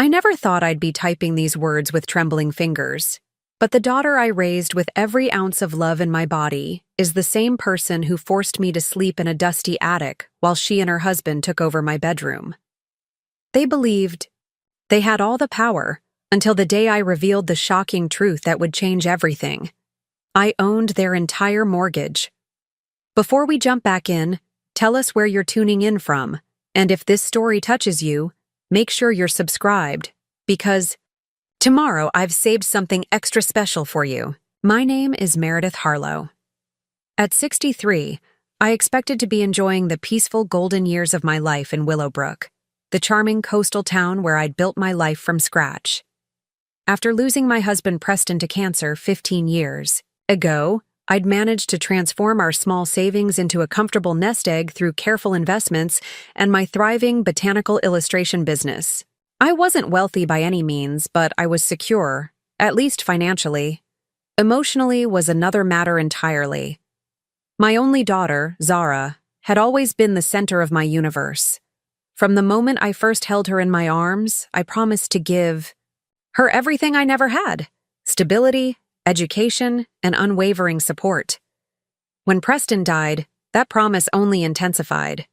I never thought I'd be typing these words with trembling fingers. But the daughter I raised with every ounce of love in my body is the same person who forced me to sleep in a dusty attic while she and her husband took over my bedroom. They believed they had all the power until the day I revealed the shocking truth that would change everything. I owned their entire mortgage. Before we jump back in, tell us where you're tuning in from, and if this story touches you, make sure you're subscribed, because tomorrow I've saved something extra special for you. My name is Meredith Harlow. At 63, I expected to be enjoying the peaceful golden years of my life in Willowbrook, the charming coastal town where I'd built my life from scratch. After losing my husband Preston to cancer 15 years ago, I'd managed to transform our small savings into a comfortable nest egg through careful investments and my thriving botanical illustration business. I wasn't wealthy by any means, but I was secure, at least financially. Emotionally was another matter entirely. My only daughter, Zara, had always been the center of my universe. From the moment I first held her in my arms, I promised to give her everything I never had: stability, education, and unwavering support. When Preston died, that promise only intensified.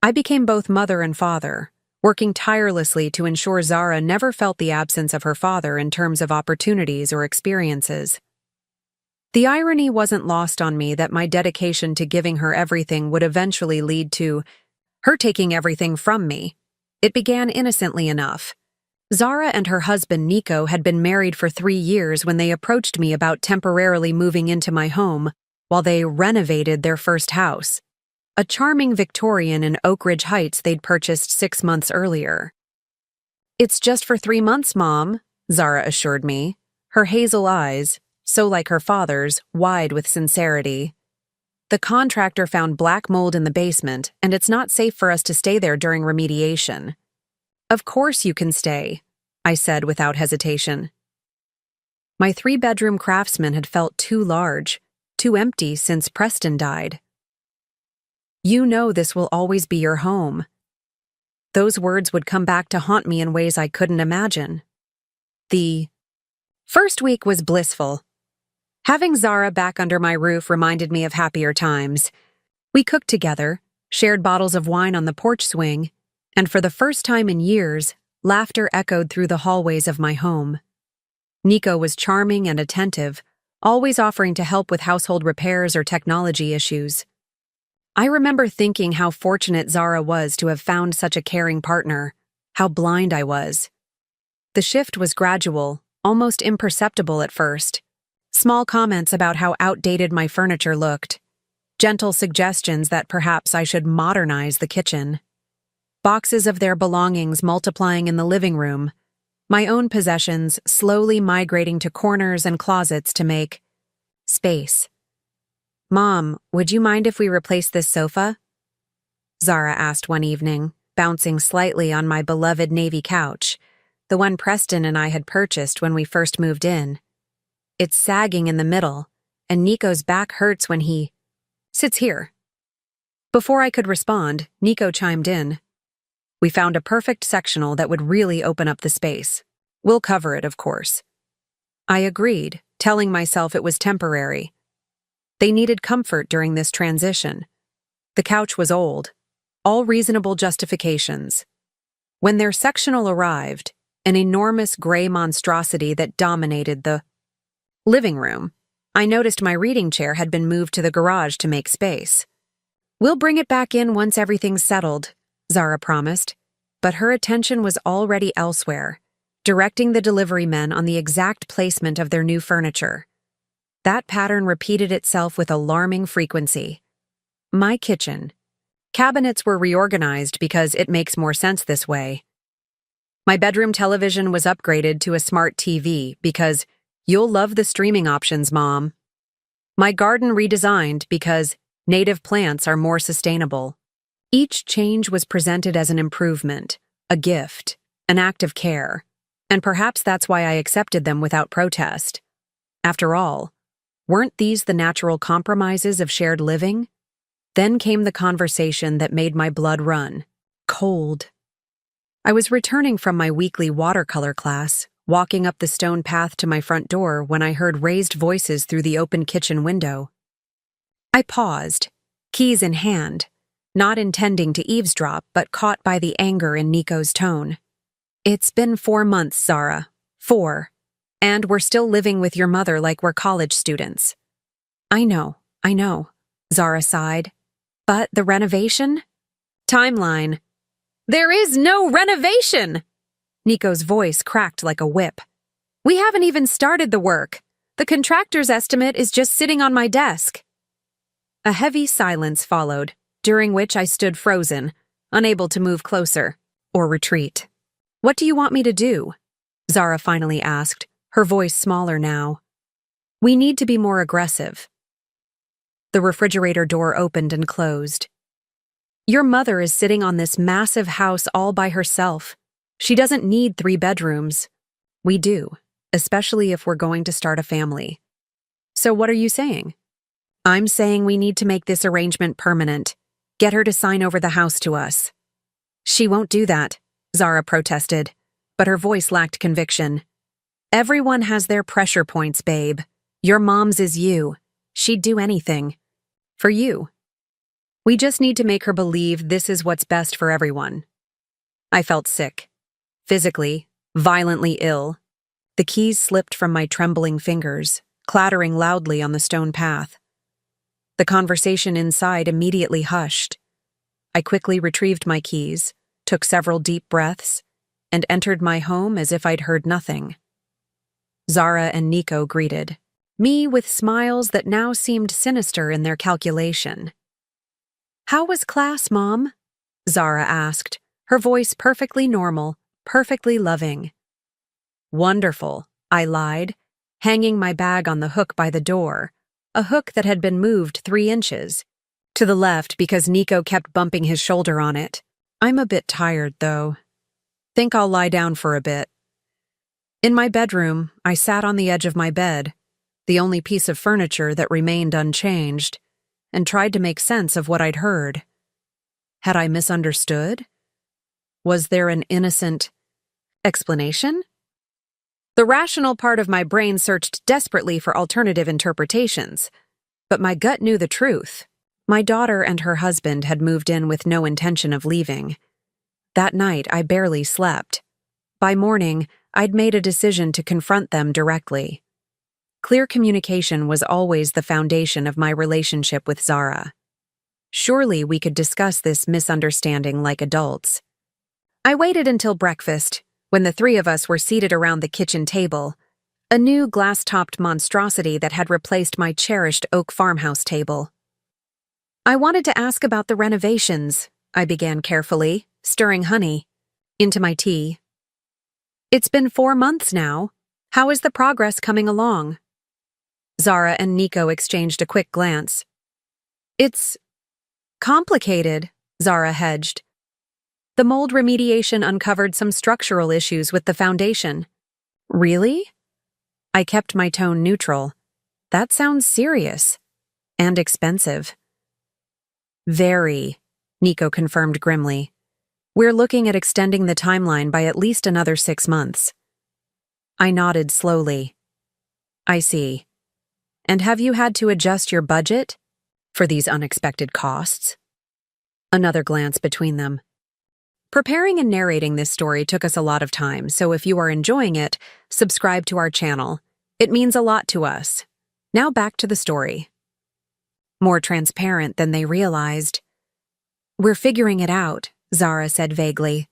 I became both mother and father, working tirelessly to ensure Zara never felt the absence of her father in terms of opportunities or experiences. The irony wasn't lost on me that my dedication to giving her everything would eventually lead to her taking everything from me. It began innocently enough. Zara and her husband Nico had been married for 3 years when they approached me about temporarily moving into my home while they renovated their first house, a charming Victorian in Oak Ridge Heights they'd purchased 6 months earlier. "It's just for 3 months, Mom," Zara assured me, her hazel eyes, so like her father's, wide with sincerity. "The contractor found black mold in the basement, and it's not safe for us to stay there during remediation." "Of course you can stay," I said without hesitation. My 3-bedroom craftsman had felt too large, too empty since Preston died. "You know this will always be your home." Those words would come back to haunt me in ways I couldn't imagine. The first week was blissful. Having Zara back under my roof reminded me of happier times. We cooked together, shared bottles of wine on the porch swing, and for the first time in years, laughter echoed through the hallways of my home. Nico was charming and attentive, always offering to help with household repairs or technology issues. I remember thinking how fortunate Zara was to have found such a caring partner, how blind I was. The shift was gradual, almost imperceptible at first. Small comments about how outdated my furniture looked, gentle suggestions that perhaps I should modernize the kitchen. Boxes of their belongings multiplying in the living room, my own possessions slowly migrating to corners and closets to make space. "Mom, would you mind if we replace this sofa?" Zara asked one evening, bouncing slightly on my beloved navy couch, the one Preston and I had purchased when we first moved in. "It's sagging in the middle, and Nico's back hurts when he sits here." Before I could respond, Nico chimed in. "We found a perfect sectional that would really open up the space. We'll cover it, of course." I agreed, telling myself it was temporary. They needed comfort during this transition. The couch was old, all reasonable justifications. When their sectional arrived, an enormous gray monstrosity that dominated the living room, I noticed my reading chair had been moved to the garage to make space. "We'll bring it back in once everything's settled," Zara promised, but her attention was already elsewhere, directing the delivery men on the exact placement of their new furniture. That pattern repeated itself with alarming frequency. My kitchen. Cabinets were reorganized because it makes more sense this way. My bedroom television was upgraded to a smart TV because you'll love the streaming options, Mom. My garden redesigned because native plants are more sustainable. Each change was presented as an improvement, a gift, an act of care, and perhaps that's why I accepted them without protest. After all, weren't these the natural compromises of shared living? Then came the conversation that made my blood run. Cold. I was returning from my weekly watercolor class, walking up the stone path to my front door when I heard raised voices through the open kitchen window. I paused, keys in hand, not intending to eavesdrop but caught by the anger in Nico's tone. "It's been 4 months, Zara. 4. And we're still living with your mother like we're college students." I know, Zara sighed. "But the renovation?" "Timeline." "There is no renovation!" Nico's voice cracked like a whip. "We haven't even started the work. The contractor's estimate is just sitting on my desk." A heavy silence followed, during which I stood frozen, unable to move closer or retreat. "What do you want me to do?" Zara finally asked, her voice smaller now. "We need to be more aggressive." The refrigerator door opened and closed. "Your mother is sitting on this massive house all by herself. She doesn't need 3 bedrooms. We do, especially if we're going to start a family." "So what are you saying?" "I'm saying we need to make this arrangement permanent. Get her to sign over the house to us." "She won't do that," Zara protested, but her voice lacked conviction. "Everyone has their pressure points, babe. Your mom's is you. She'd do anything. For you. We just need to make her believe this is what's best for everyone." I felt sick. Physically, violently ill. The keys slipped from my trembling fingers, clattering loudly on the stone path. The conversation inside immediately hushed. I quickly retrieved my keys, took several deep breaths, and entered my home as if I'd heard nothing. Zara and Nico greeted me with smiles that now seemed sinister in their calculation. "How was class, Mom?" Zara asked, her voice perfectly normal, perfectly loving. "Wonderful," I lied, hanging my bag on the hook by the door, a hook that had been moved 3 inches. To the left because Nico kept bumping his shoulder on it. "I'm a bit tired, though. Think I'll lie down for a bit." In my bedroom, I sat on the edge of my bed, the only piece of furniture that remained unchanged, and tried to make sense of what I'd heard. Had I misunderstood? Was there an innocent explanation? The rational part of my brain searched desperately for alternative interpretations, but my gut knew the truth. My daughter and her husband had moved in with no intention of leaving. That night, I barely slept. By morning, I'd made a decision to confront them directly. Clear communication was always the foundation of my relationship with Zara. Surely we could discuss this misunderstanding like adults. I waited until breakfast, when the 3 of us were seated around the kitchen table, a new glass-topped monstrosity that had replaced my cherished oak farmhouse table. "I wanted to ask about the renovations," I began carefully, stirring honey into my tea. "It's been 4 months now. How is the progress coming along?" Zara and Nico exchanged a quick glance. "It's complicated," Zara hedged. "The mold remediation uncovered some structural issues with the foundation." "Really?" I kept my tone neutral. "That sounds serious. And expensive." "Very," Nico confirmed grimly. "We're looking at extending the timeline by at least another 6 months." I nodded slowly. "I see. And have you had to adjust your budget for these unexpected costs?" Another glance between them. Preparing and narrating this story took us a lot of time, so if you are enjoying it, subscribe to our channel. It means a lot to us. Now back to the story. More transparent than they realized. "We're figuring it out," Zara said vaguely.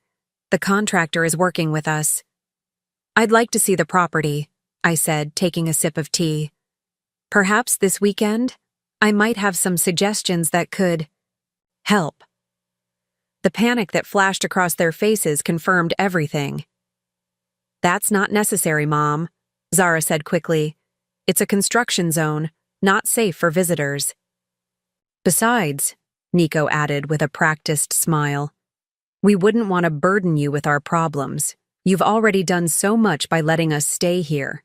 "The contractor is working with us." "I'd like to see the property," I said, taking a sip of tea. "Perhaps this weekend, I might have some suggestions that could help." The panic that flashed across their faces confirmed everything. "That's not necessary, Mom," Zara said quickly. "It's a construction zone, not safe for visitors." "Besides," Nico added with a practiced smile, "we wouldn't want to burden you with our problems. You've already done so much by letting us stay here."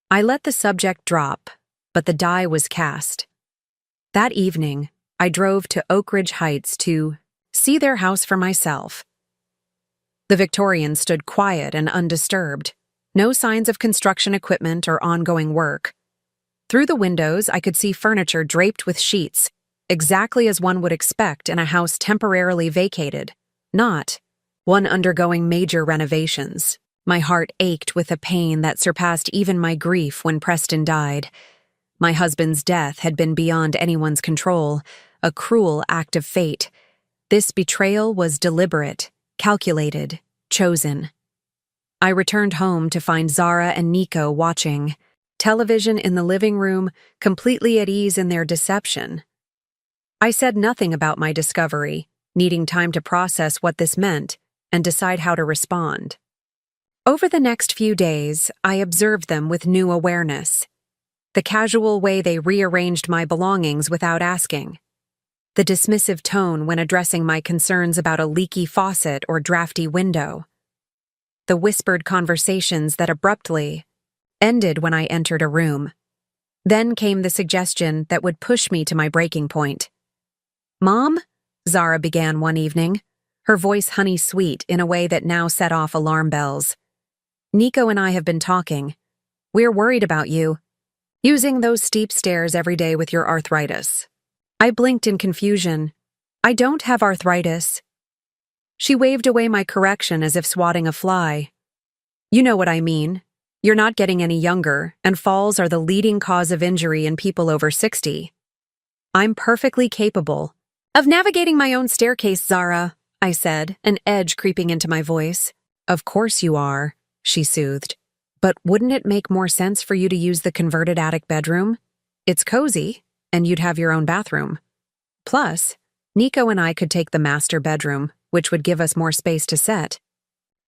I let the subject drop, but the die was cast. That evening, I drove to Oak Ridge Heights to see their house for myself. The Victorian stood quiet and undisturbed. No signs of construction equipment or ongoing work. Through the windows, I could see furniture draped with sheets, exactly as one would expect in a house temporarily vacated, not one undergoing major renovations. My heart ached with a pain that surpassed even my grief when Preston died. My husband's death had been beyond anyone's control, a cruel act of fate. This betrayal was deliberate, calculated, chosen. I returned home to find Zara and Nico watching, television in the living room, completely at ease in their deception. I said nothing about my discovery, needing time to process what this meant and decide how to respond. Over the next few days, I observed them with new awareness. The casual way they rearranged my belongings without asking. The dismissive tone when addressing my concerns about a leaky faucet or drafty window. The whispered conversations that abruptly ended when I entered a room. Then came the suggestion that would push me to my breaking point. "Mom?" Zara began one evening, her voice honey-sweet in a way that now set off alarm bells. "Nico and I have been talking. We're worried about you. Using those steep stairs every day with your arthritis." I blinked in confusion. "I don't have arthritis." She waved away my correction as if swatting a fly. "You know what I mean. You're not getting any younger, and falls are the leading cause of injury in people over 60. I'm perfectly capable of navigating my own staircase, Zara," I said, an edge creeping into my voice. "Of course you are," she soothed. "But wouldn't it make more sense for you to use the converted attic bedroom? It's cozy, and you'd have your own bathroom. Plus, Nico and I could take the master bedroom, which would give us more space to set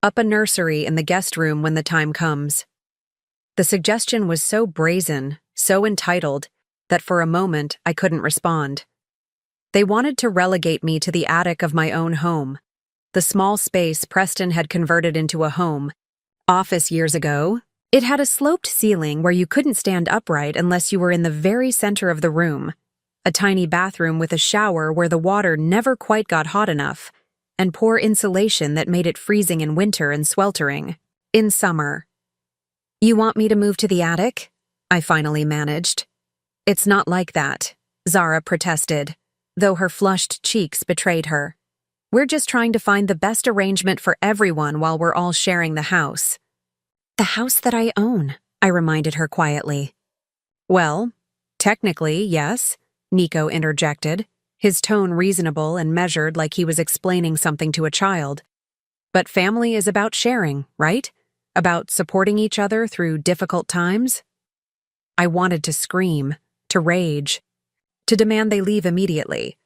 up a nursery in the guest room when the time comes." The suggestion was so brazen, so entitled, that for a moment I couldn't respond. They wanted to relegate me to the attic of my own home, the small space Preston had converted into a home office years ago. It had a sloped ceiling where you couldn't stand upright unless you were in the very center of the room, a tiny bathroom with a shower where the water never quite got hot enough, and poor insulation that made it freezing in winter and sweltering in summer. "You want me to move to the attic?" I finally managed. "It's not like that," Zara protested, though her flushed cheeks betrayed her. "We're just trying to find the best arrangement for everyone while we're all sharing the house." "The house that I own," I reminded her quietly. "Well, technically, yes," Nico interjected, his tone reasonable and measured like he was explaining something to a child. "But family is about sharing, right? About supporting each other through difficult times?" I wanted to scream, to rage, to demand they leave immediately.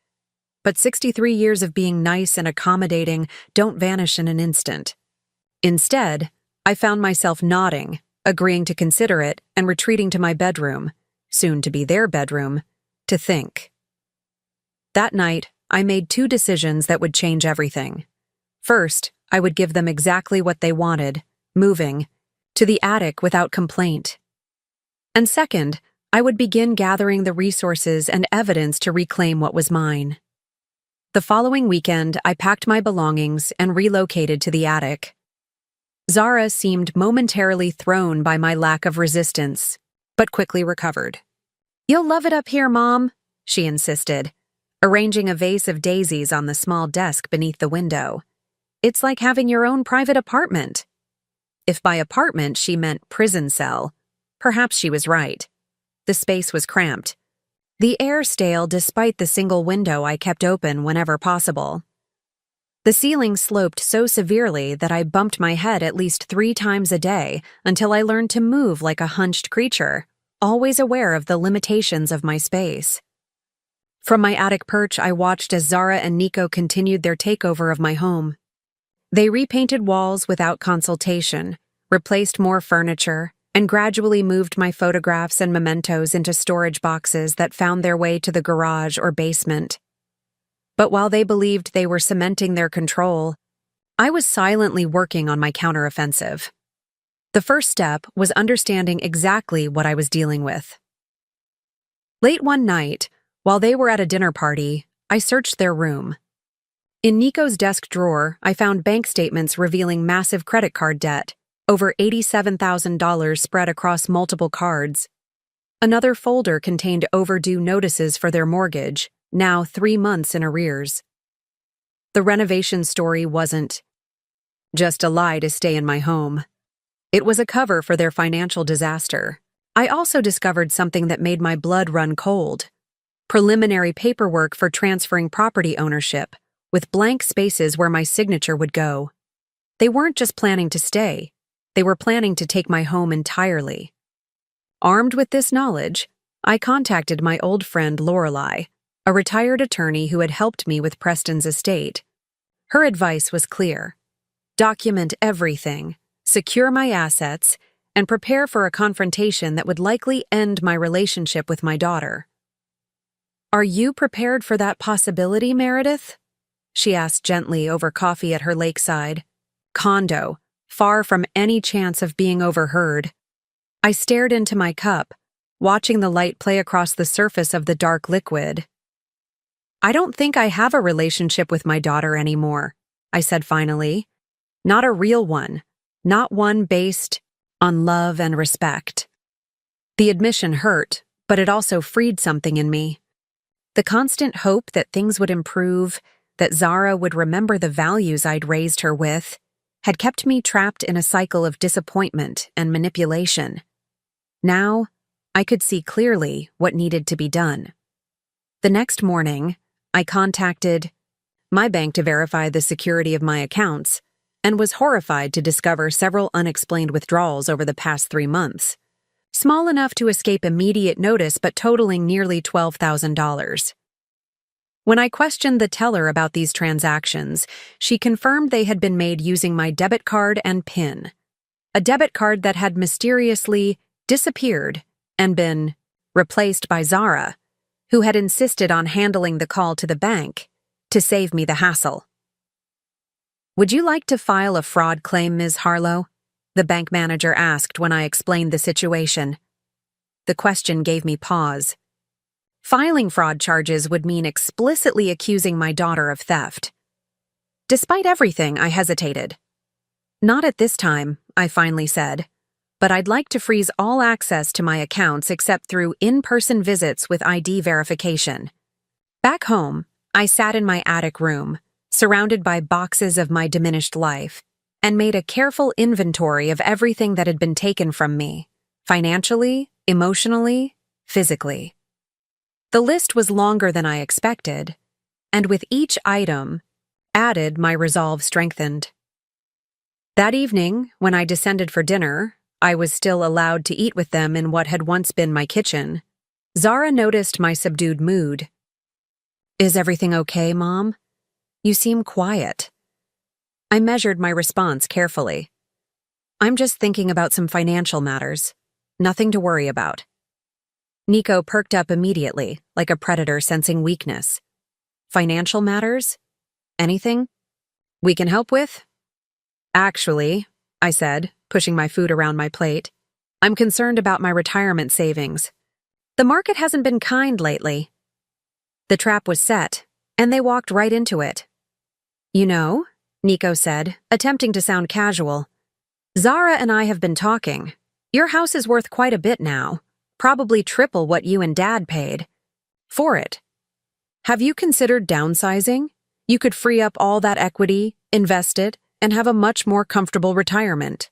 But 63 years of being nice and accommodating don't vanish in an instant. Instead, I found myself nodding, agreeing to consider it, and retreating to my bedroom, soon to be their bedroom, to think. That night, I made two decisions that would change everything. First, I would give them exactly what they wanted, moving to the attic without complaint. And second, I would begin gathering the resources and evidence to reclaim what was mine. The following weekend, I packed my belongings and relocated to the attic. Zara seemed momentarily thrown by my lack of resistance, but quickly recovered. "You'll love it up here, Mom," she insisted, arranging a vase of daisies on the small desk beneath the window. "It's like having your own private apartment." If by apartment she meant prison cell, perhaps she was right. The space was cramped. The air stale despite the single window I kept open whenever possible. The ceiling sloped so severely that I bumped my head at least 3 times a day until I learned to move like a hunched creature, always aware of the limitations of my space. From my attic perch, I watched as Zara and Nico continued their takeover of my home. They repainted walls without consultation, replaced more furniture, and gradually moved my photographs and mementos into storage boxes that found their way to the garage or basement. But while they believed they were cementing their control, I was silently working on my counteroffensive. The first step was understanding exactly what I was dealing with. Late one night, while they were at a dinner party, I searched their room. In Nico's desk drawer, I found bank statements revealing massive credit card debt, over $87,000 spread across multiple cards. Another folder contained overdue notices for their mortgage, now 3 months in arrears. The renovation story wasn't just a lie to stay in my home. It was a cover for their financial disaster. I also discovered something that made my blood run cold. Preliminary paperwork for transferring property ownership, with blank spaces where my signature would go. They weren't just planning to stay. They were planning to take my home entirely. Armed with this knowledge, I contacted my old friend Lorelei, a retired attorney who had helped me with Preston's estate. Her advice was clear. Document everything, secure my assets, and prepare for a confrontation that would likely end my relationship with my daughter. "Are you prepared for that possibility, Meredith?" she asked gently over coffee at her lakeside condo, far from any chance of being overheard. I stared into my cup, watching the light play across the surface of the dark liquid. "I don't think I have a relationship with my daughter anymore," I said finally. "Not a real one, not one based on love and respect." The admission hurt, but it also freed something in me. The constant hope that things would improve, that Zara would remember the values I'd raised her with, had kept me trapped in a cycle of disappointment and manipulation. Now, I could see clearly what needed to be done. The next morning, I contacted my bank to verify the security of my accounts, and was horrified to discover several unexplained withdrawals over the past 3 months. Small enough to escape immediate notice but totaling nearly $12,000. When I questioned the teller about these transactions, she confirmed they had been made using my debit card and PIN. A debit card that had mysteriously disappeared and been replaced by Zara, who had insisted on handling the call to the bank to save me the hassle. "Would you like to file a fraud claim, Ms. Harlow?" the bank manager asked when I explained the situation. The question gave me pause. Filing fraud charges would mean explicitly accusing my daughter of theft. Despite everything, I hesitated. "Not at this time," I finally said, "but I'd like to freeze all access to my accounts except through in-person visits with ID verification." Back home, I sat in my attic room, surrounded by boxes of my diminished life, and made a careful inventory of everything that had been taken from me, financially, emotionally, physically. The list was longer than I expected, and with each item added, my resolve strengthened. That evening, when I descended for dinner, I was still allowed to eat with them in what had once been my kitchen. Zara noticed my subdued mood. "Is everything okay, Mom? You seem quiet." I measured my response carefully. "I'm just thinking about some financial matters. Nothing to worry about." Nico perked up immediately, like a predator sensing weakness. "Financial matters? Anything we can help with?" "Actually," I said, pushing my food around my plate, "I'm concerned about my retirement savings. The market hasn't been kind lately." The trap was set, and they walked right into it. "You know," Nico said, attempting to sound casual, "Zara and I have been talking. Your house is worth quite a bit now, probably triple what you and Dad paid for it. Have you considered downsizing? You could free up all that equity, invest it, and have a much more comfortable retirement."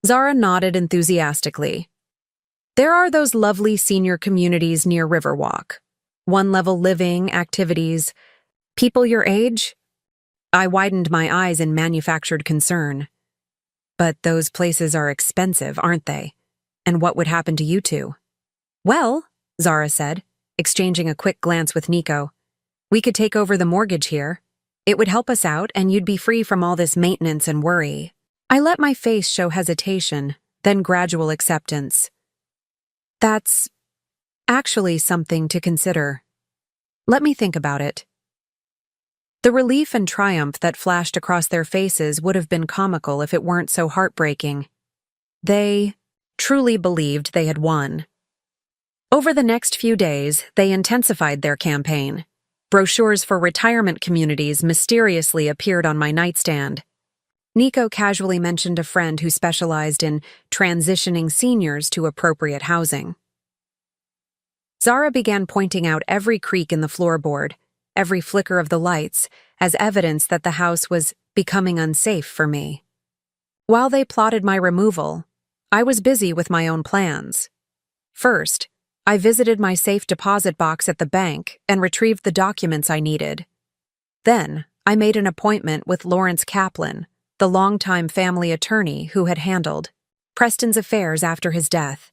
Zara nodded enthusiastically. "There are those lovely senior communities near Riverwalk. One-level living, activities, people your age." I widened my eyes in manufactured concern. "But those places are expensive, aren't they? And what would happen to you two?" "Well," Zara said, exchanging a quick glance with Nico, "we could take over the mortgage here. It would help us out, and you'd be free from all this maintenance and worry." I let my face show hesitation, then gradual acceptance. "That's actually something to consider. Let me think about it." The relief and triumph that flashed across their faces would have been comical if it weren't so heartbreaking. They truly believed they had won. Over the next few days, they intensified their campaign, Brochures for retirement communities mysteriously appeared on my nightstand. Nico casually mentioned a friend who specialized in transitioning seniors to appropriate housing. Zara began pointing out every creak in the floorboard, every flicker of the lights, as evidence that the house was becoming unsafe for me. While they plotted my removal, I was busy with my own plans. First, I visited my safe deposit box at the bank and retrieved the documents I needed. Then, I made an appointment with Lawrence Kaplan, the longtime family attorney who had handled Preston's affairs after his death.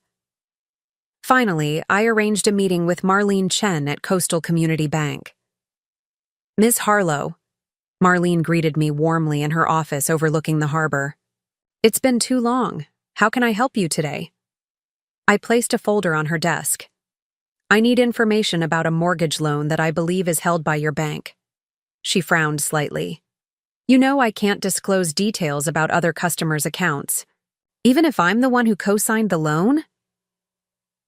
Finally, I arranged a meeting with Marlene Chen at Coastal Community Bank. "Ms. Harlow," Marlene greeted me warmly in her office overlooking the harbor. "It's been too long. How can I help you today?" I placed a folder on her desk. "I need information about a mortgage loan that I believe is held by your bank." She frowned slightly. "You know I can't disclose details about other customers' accounts, even if I'm the one who co-signed the loan?"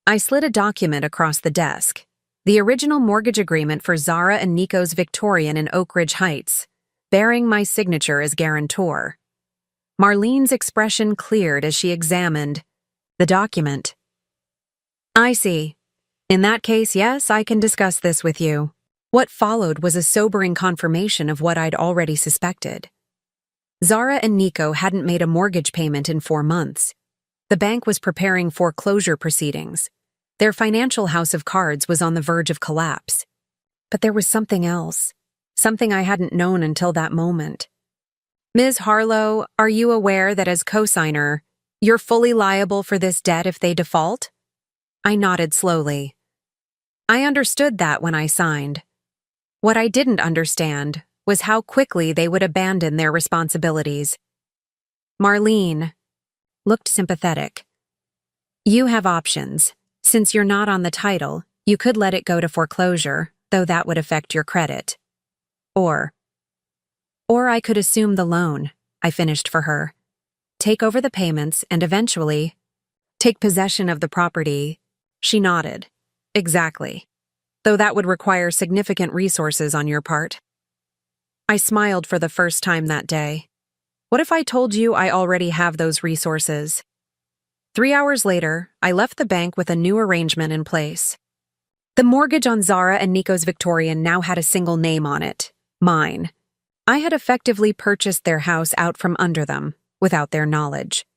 I slid a document across the desk. The original mortgage agreement for Zara and Nico's Victorian in Oak Ridge Heights, bearing my signature as guarantor. Marlene's expression cleared as she examined the document. "I see. In that case, yes, I can discuss this with you." What followed was a sobering confirmation of what I'd already suspected. Zara and Nico hadn't made a mortgage payment in 4 months. The bank was preparing foreclosure proceedings. Their financial house of cards was on the verge of collapse. But there was something else, something I hadn't known until that moment. "Ms. Harlow, are you aware that as co-signer, you're fully liable for this debt if they default?" I nodded slowly. I understood that when I signed. What I didn't understand was how quickly they would abandon their responsibilities. Marlene looked sympathetic. "You have options. Since you're not on the title, you could let it go to foreclosure, though that would affect your credit. Or I could assume the loan," I finished for her. "Take over the payments and eventually take possession of the property." She nodded. "Exactly. Though that would require significant resources on your part." I smiled for the first time that day. What if I told you I already have those resources? 3 hours later, I left the bank with a new arrangement in place. The mortgage on Zara and Nico's Victorian now had a single name on it, mine. I had effectively purchased their house out from under them, without their knowledge.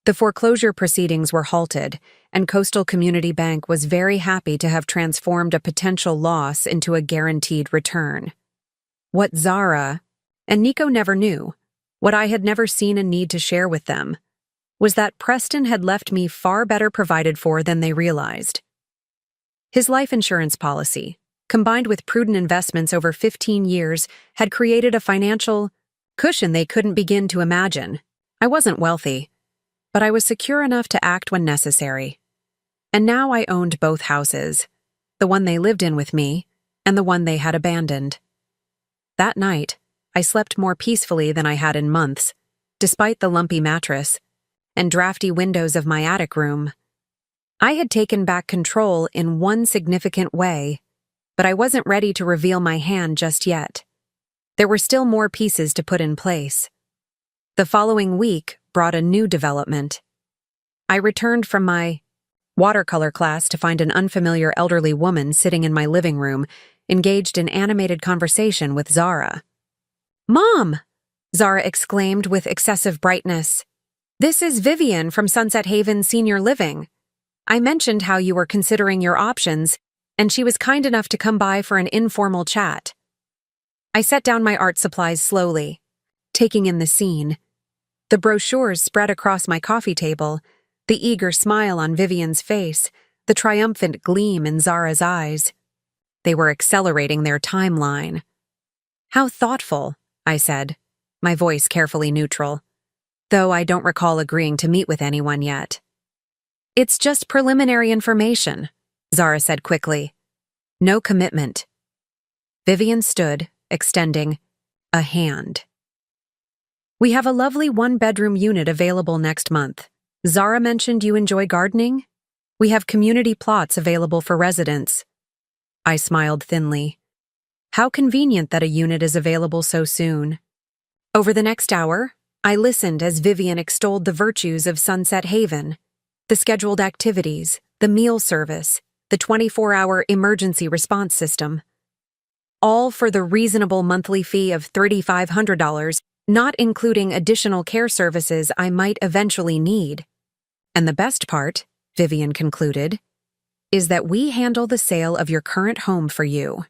The foreclosure proceedings were halted, and Coastal Community Bank was very happy to have transformed a potential loss into a guaranteed return. What Zara and Nico never knew, what I had never seen a need to share with them, was that Preston had left me far better provided for than they realized. His life insurance policy, combined with prudent investments over 15 years, had created a financial cushion they couldn't begin to imagine. I wasn't wealthy, but I was secure enough to act when necessary. And now I owned both houses, the one they lived in with me and the one they had abandoned. That night, I slept more peacefully than I had in months, despite the lumpy mattress and drafty windows of my attic room. I had taken back control in one significant way, but I wasn't ready to reveal my hand just yet. There were still more pieces to put in place. The following week brought a new development. I returned from my watercolor class to find an unfamiliar elderly woman sitting in my living room, engaged in animated conversation with Zara. "Mom!" Zara exclaimed with excessive brightness. "This is Vivian from Sunset Haven Senior Living. I mentioned how you were considering your options, and she was kind enough to come by for an informal chat." I set down my art supplies slowly, taking in the scene. The brochures spread across my coffee table, the eager smile on Vivian's face, the triumphant gleam in Zara's eyes. They were accelerating their timeline. "How thoughtful," I said, my voice carefully neutral, though I don't recall agreeing to meet with anyone yet. "It's just preliminary information," Zara said quickly. "No commitment." Vivian stood, extending a hand. "We have a lovely one-bedroom unit available next month. Zara mentioned you enjoy gardening? We have community plots available for residents." I smiled thinly. How convenient that a unit is available so soon. Over the next hour, I listened as Vivian extolled the virtues of Sunset Haven, the scheduled activities, the meal service, the 24-hour emergency response system. All for the reasonable monthly fee of $3,500, not including additional care services I might eventually need. And the best part, Vivian concluded, is that we handle the sale of your current home for you.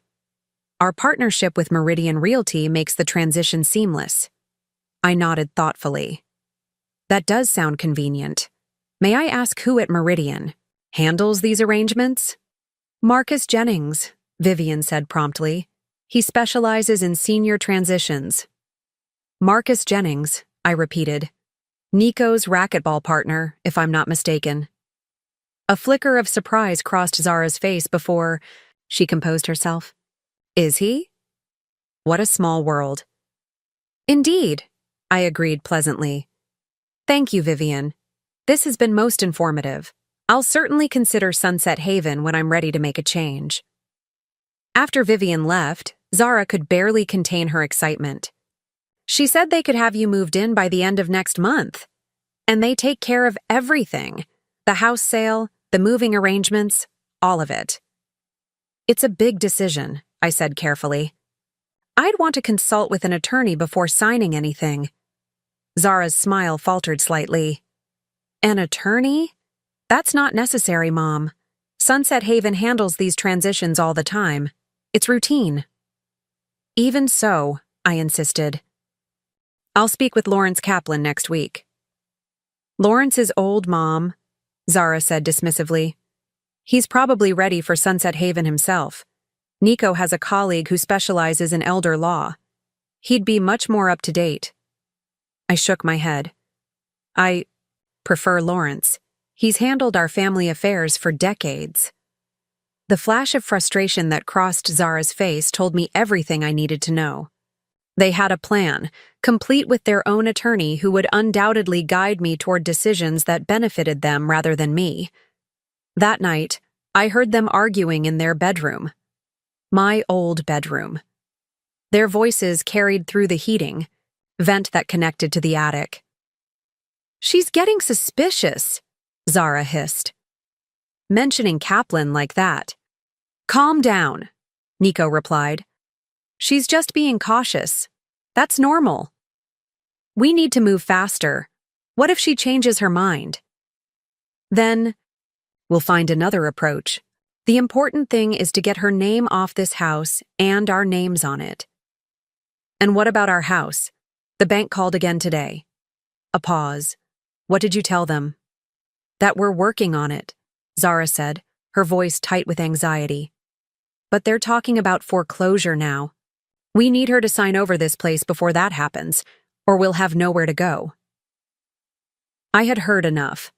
Our partnership with Meridian Realty makes the transition seamless. I nodded thoughtfully. That does sound convenient. May I ask who at Meridian handles these arrangements? Marcus Jennings, Vivian said promptly. He specializes in senior transitions. Marcus Jennings, I repeated. Nico's racquetball partner, if I'm not mistaken. A flicker of surprise crossed Zara's face before she composed herself. Is he? What a small world. Indeed, I agreed pleasantly. Thank you, Vivian. This has been most informative. I'll certainly consider Sunset Haven when I'm ready to make a change. After Vivian left, Zara could barely contain her excitement. She said they could have you moved in by the end of next month. And they take care of everything. The house sale, the moving arrangements, all of it. It's a big decision, I said carefully. I'd want to consult with an attorney before signing anything. Zara's smile faltered slightly. An attorney? That's not necessary, Mom. Sunset Haven handles these transitions all the time. It's routine. Even so, I insisted. I'll speak with Lawrence Kaplan next week. Lawrence is old, Mom, Zara said dismissively. He's probably ready for Sunset Haven himself. Nico has a colleague who specializes in elder law. He'd be much more up to date. I shook my head. I prefer Lawrence. He's handled our family affairs for decades. The flash of frustration that crossed Zara's face told me everything I needed to know. They had a plan, complete with their own attorney who would undoubtedly guide me toward decisions that benefited them rather than me. That night, I heard them arguing in their bedroom. My old bedroom. Their voices carried through the heating, vent that connected to the attic. She's getting suspicious, Zara hissed. Mentioning Kaplan like that. Calm down, Nico replied. She's just being cautious. That's normal. We need to move faster. What if she changes her mind? Then, we'll find another approach. The important thing is to get her name off this house and our names on it. And what about our house? The bank called again today. A pause. What did you tell them? That we're working on it, Zara said, her voice tight with anxiety. But they're talking about foreclosure now. We need her to sign over this place before that happens, or we'll have nowhere to go. I had heard enough.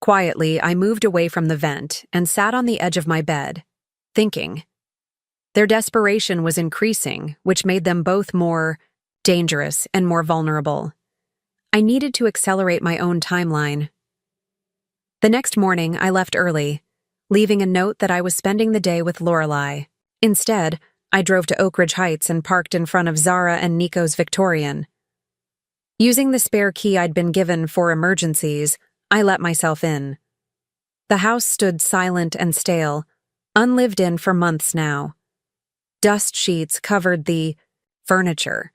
Quietly, I moved away from the vent and sat on the edge of my bed, thinking. Their desperation was increasing, which made them both more dangerous and more vulnerable. I needed to accelerate my own timeline. The next morning, I left early, leaving a note that I was spending the day with Lorelei. Instead, I drove to Oak Ridge Heights and parked in front of Zara and Nico's Victorian. Using the spare key I'd been given for emergencies, I let myself in. The house stood silent and stale, unlived in for months now. Dust sheets covered the furniture.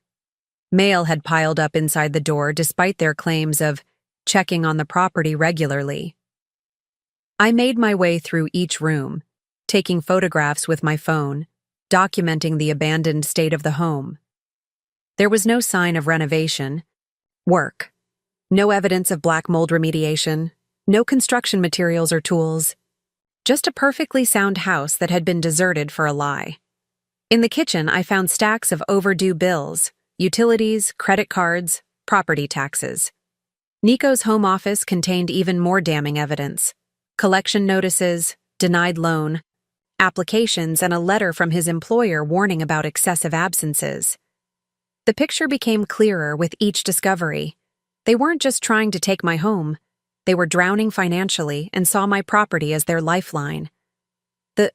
Mail had piled up inside the door despite their claims of checking on the property regularly. I made my way through each room, taking photographs with my phone, documenting the abandoned state of the home. There was no sign of renovation, work, no evidence of black mold remediation, no construction materials or tools, just a perfectly sound house that had been deserted for a lie. In the kitchen, I found stacks of overdue bills, utilities, credit cards, property taxes. Nico's home office contained even more damning evidence: collection notices, denied loan, applications, and a letter from his employer warning about excessive absences. The picture became clearer with each discovery. They weren't just trying to take my home. They were drowning financially and saw my property as their lifeline. The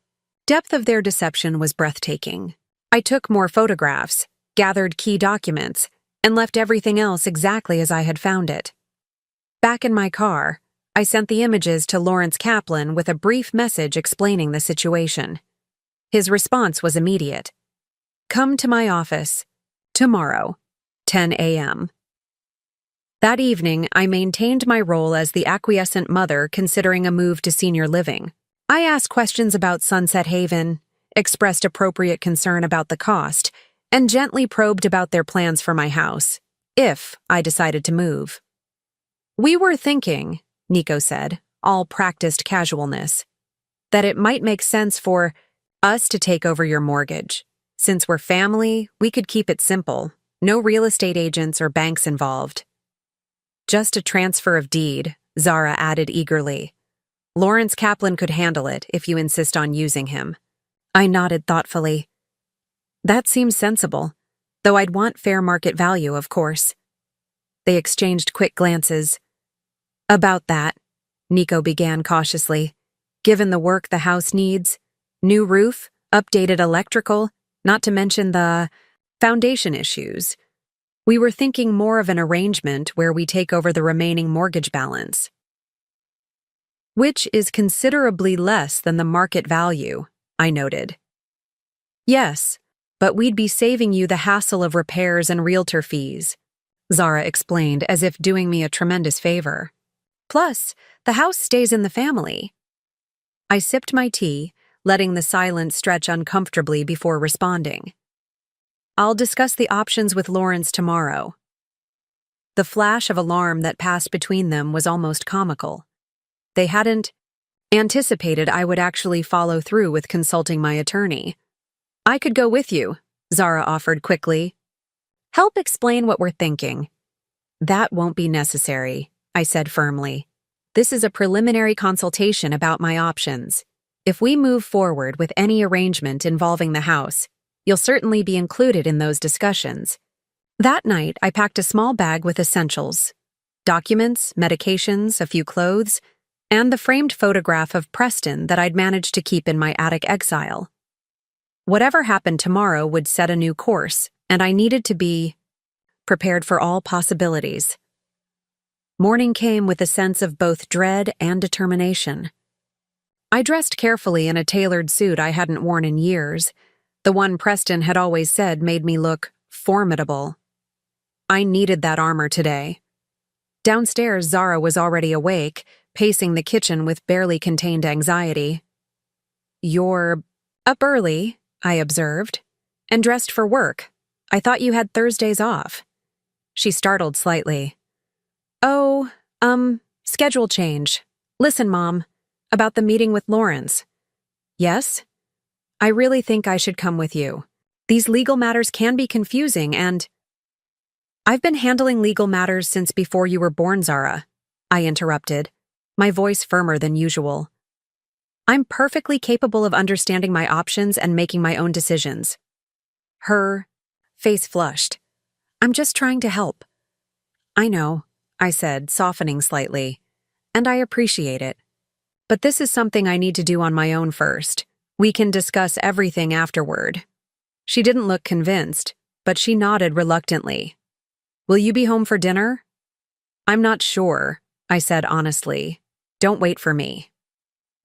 depth of their deception was breathtaking. I took more photographs, gathered key documents, and left everything else exactly as I had found it. Back in my car, I sent the images to Lawrence Kaplan with a brief message explaining the situation. His response was immediate. "Come to my office. Tomorrow, 10 a.m." That evening, I maintained my role as the acquiescent mother considering a move to senior living. I asked questions about Sunset Haven, expressed appropriate concern about the cost, and gently probed about their plans for my house, if I decided to move. "We were thinking," Nico said, all practiced casualness, "that it might make sense for us to take over your mortgage. Since we're family, we could keep it simple, no real estate agents or banks involved." "Just a transfer of deed," Zara added eagerly. "Lawrence Kaplan could handle it if you insist on using him." I nodded thoughtfully. "That seems sensible, though I'd want fair market value, of course." They exchanged quick glances. "About that," Nico began cautiously, "given the work the house needs, new roof, updated electrical, not to mention the foundation issues, we were thinking more of an arrangement where we take over the remaining mortgage balance, which is considerably less than the market value," I noted. "Yes, but we'd be saving you the hassle of repairs and realtor fees," Zara explained as if doing me a tremendous favor. "Plus, the house stays in the family." I sipped my tea, letting the silence stretch uncomfortably before responding. "I'll discuss the options with Lawrence tomorrow." The flash of alarm that passed between them was almost comical. They hadn't anticipated I would actually follow through with consulting my attorney. "I could go with you," Zara offered quickly. "Help explain what we're thinking." "That won't be necessary," I said firmly. "This is a preliminary consultation about my options. If we move forward with any arrangement involving the house, you'll certainly be included in those discussions." That night, I packed a small bag with essentials: documents, medications, a few clothes, and the framed photograph of Preston that I'd managed to keep in my attic exile. Whatever happened tomorrow would set a new course, and I needed to be prepared for all possibilities. Morning came with a sense of both dread and determination. I dressed carefully in a tailored suit I hadn't worn in years, the one Preston had always said made me look formidable. I needed that armor today. Downstairs, Zara was already awake, pacing the kitchen with barely contained anxiety. "You're up early," I observed, "and dressed for work. I thought you had Thursdays off." She startled slightly. "Oh, schedule change. Listen, Mom, about the meeting with Lawrence." "Yes? I really think I should come with you. These legal matters can be confusing and—" "I've been handling legal matters since before you were born, Zara," I interrupted, my voice firmer than usual. "I'm perfectly capable of understanding my options and making my own decisions." Her face flushed. "I'm just trying to help." "I know," I said, softening slightly, "and I appreciate it. But this is something I need to do on my own first. We can discuss everything afterward." She didn't look convinced, but she nodded reluctantly. "Will you be home for dinner?" "I'm not sure," I said honestly. "Don't wait for me."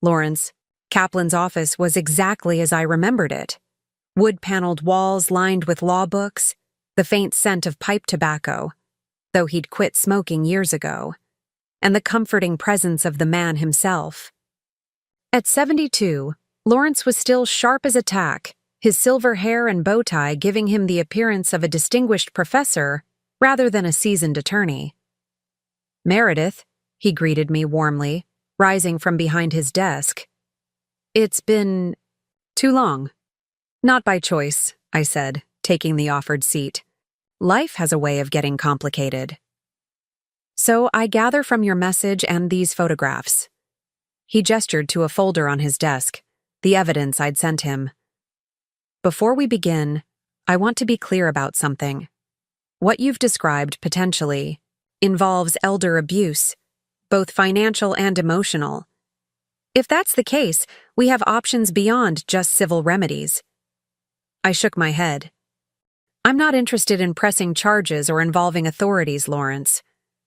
Lawrence Kaplan's office was exactly as I remembered it. Wood-paneled walls lined with law books, the faint scent of pipe tobacco, though he'd quit smoking years ago, and the comforting presence of the man himself. At 72, Lawrence was still sharp as a tack, his silver hair and bow tie giving him the appearance of a distinguished professor rather than a seasoned attorney. "Meredith," he greeted me warmly, rising from behind his desk. "It's been too long." "Not by choice," I said, taking the offered seat. "Life has a way of getting complicated." "So I gather from your message and these photographs." He gestured to a folder on his desk, the evidence I'd sent him. "Before we begin, I want to be clear about something. What you've described, potentially, involves elder abuse, both financial and emotional. If that's the case, we have options beyond just civil remedies." I shook my head. I'm not interested in pressing charges or involving authorities, Lawrence.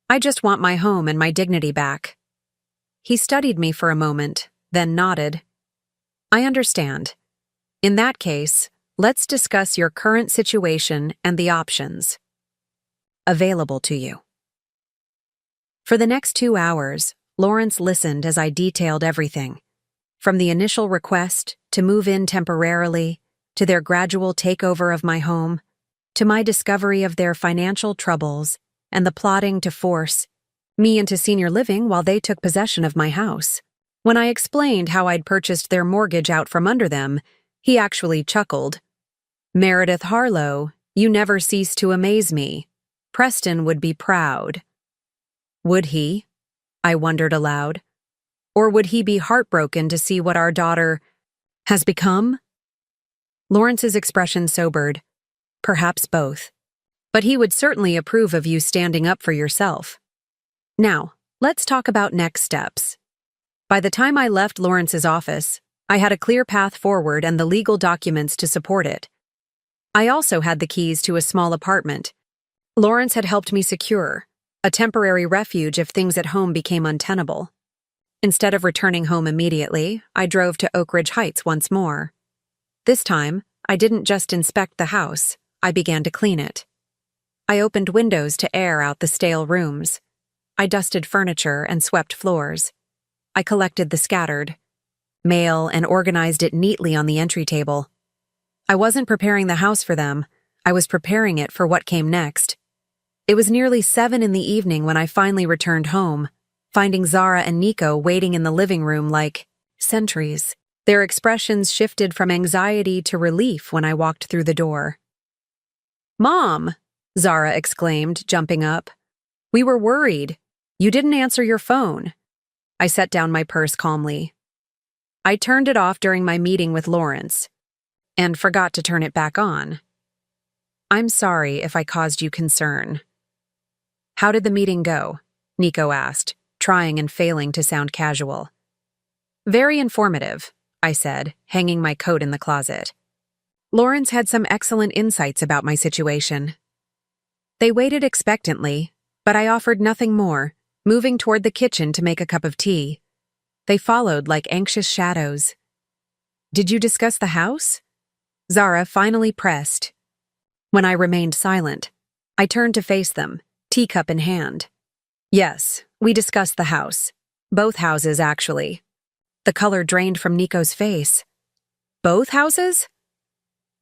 I just want my home and my dignity back. He studied me for a moment, then nodded. I understand. In that case, let's discuss your current situation and the options available to you. For the next 2 hours, Lawrence listened as I detailed everything, from the initial request to move in temporarily, to their gradual takeover of my home, to my discovery of their financial troubles and the plotting to force me into senior living while they took possession of my house. When I explained how I'd purchased their mortgage out from under them, he actually chuckled. Meredith Harlow, you never cease to amaze me. Preston would be proud. Would he? I wondered aloud. Or would he be heartbroken to see what our daughter has become? Lawrence's expression sobered. Perhaps both. But he would certainly approve of you standing up for yourself. Now, let's talk about next steps. By the time I left Lawrence's office, I had a clear path forward and the legal documents to support it. I also had the keys to a small apartment Lawrence had helped me secure, a temporary refuge if things at home became untenable. Instead of returning home immediately, I drove to Oak Ridge Heights once more. This time, I didn't just inspect the house, I began to clean it. I opened windows to air out the stale rooms. I dusted furniture and swept floors. I collected the scattered mail and organized it neatly on the entry table. I wasn't preparing the house for them, I was preparing it for what came next. It was nearly 7 in the evening when I finally returned home, finding Zara and Nico waiting in the living room like sentries. Their expressions shifted from anxiety to relief when I walked through the door. "Mom!" Zara exclaimed, jumping up. "We were worried. You didn't answer your phone." I set down my purse calmly. I turned it off during my meeting with Lawrence, and forgot to turn it back on. "I'm sorry if I caused you concern." "How did the meeting go?" Nico asked, trying and failing to sound casual. "Very informative," I said, hanging my coat in the closet. Lawrence had some excellent insights about my situation. They waited expectantly, but I offered nothing more, moving toward the kitchen to make a cup of tea. They followed like anxious shadows. "Did you discuss the house?" Zara finally pressed. When I remained silent, I turned to face them, teacup in hand. "Yes, we discussed the house. Both houses, actually." The color drained from Nico's face. "Both houses?"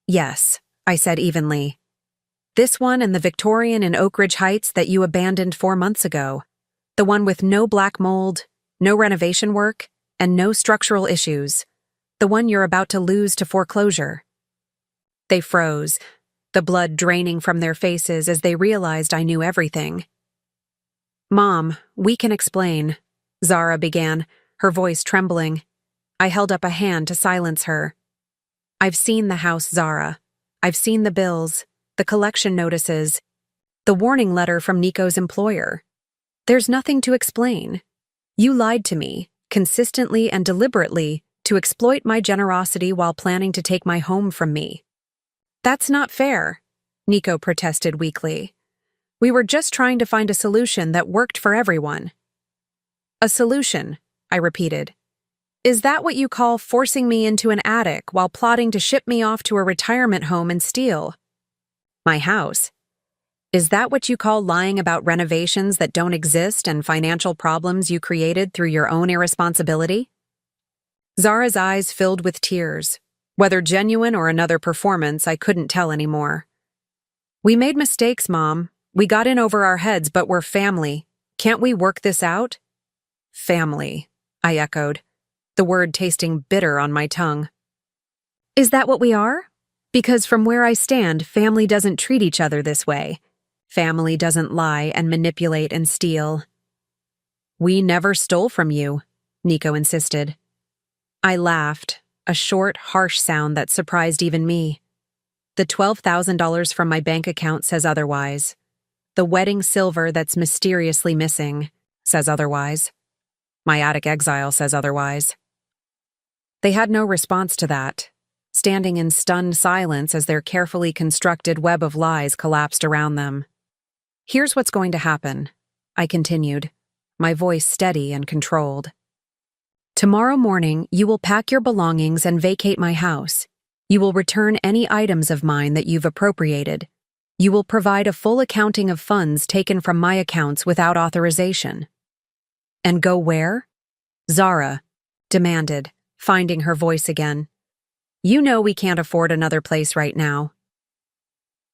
"Yes," I said evenly. "This one and the Victorian in Oak Ridge Heights that you abandoned 4 months ago. The one with no black mold, no renovation work, and no structural issues. The one you're about to lose to foreclosure." They froze, the blood draining from their faces as they realized I knew everything. "Mom, we can explain," Zara began, her voice trembling. I held up a hand to silence her. "I've seen the house, Zara. I've seen the bills, the collection notices, the warning letter from Nico's employer. There's nothing to explain. You lied to me, consistently and deliberately, to exploit my generosity while planning to take my home from me." "That's not fair," Nico protested weakly. "We were just trying to find a solution that worked for everyone." "A solution," I repeated. "Is that what you call forcing me into an attic while plotting to ship me off to a retirement home and steal my house? Is that what you call lying about renovations that don't exist and financial problems you created through your own irresponsibility?" Zara's eyes filled with tears. Whether genuine or another performance, I couldn't tell anymore. "We made mistakes, Mom. We got in over our heads, but we're family. Can't we work this out?" "Family," I echoed, the word tasting bitter on my tongue. "Is that what we are? Because from where I stand, family doesn't treat each other this way. Family doesn't lie and manipulate and steal." "We never stole from you," Nico insisted. I laughed, a short, harsh sound that surprised even me. "The $12,000 from my bank account says otherwise. The wedding silver that's mysteriously missing says otherwise. My attic exile says otherwise." They had no response to that. standing in stunned silence as their carefully constructed web of lies collapsed around them. "Here's what's going to happen," I continued, my voice steady and controlled. "Tomorrow morning, you will pack your belongings and vacate my house. You will return any items of mine that you've appropriated. You will provide a full accounting of funds taken from my accounts without authorization." "And go where?" Zara demanded, finding her voice again. "You know we can't afford another place right now."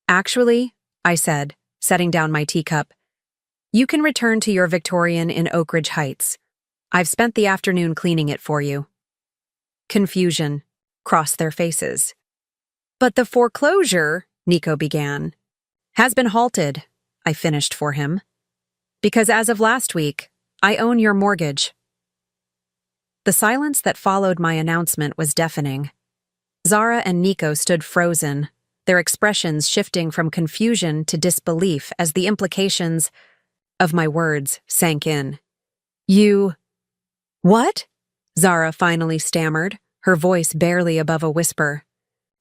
"Actually," I said, setting down my teacup, "you can return to your Victorian in Oak Ridge Heights. I've spent the afternoon cleaning it for you." Confusion crossed their faces. "But the foreclosure," Nico began, "has been halted," I finished for him. "Because as of last week, I own your mortgage." The silence that followed my announcement was deafening. Zara and Nico stood frozen, their expressions shifting from confusion to disbelief as the implications of my words sank in. "You... what?" Zara finally stammered, her voice barely above a whisper.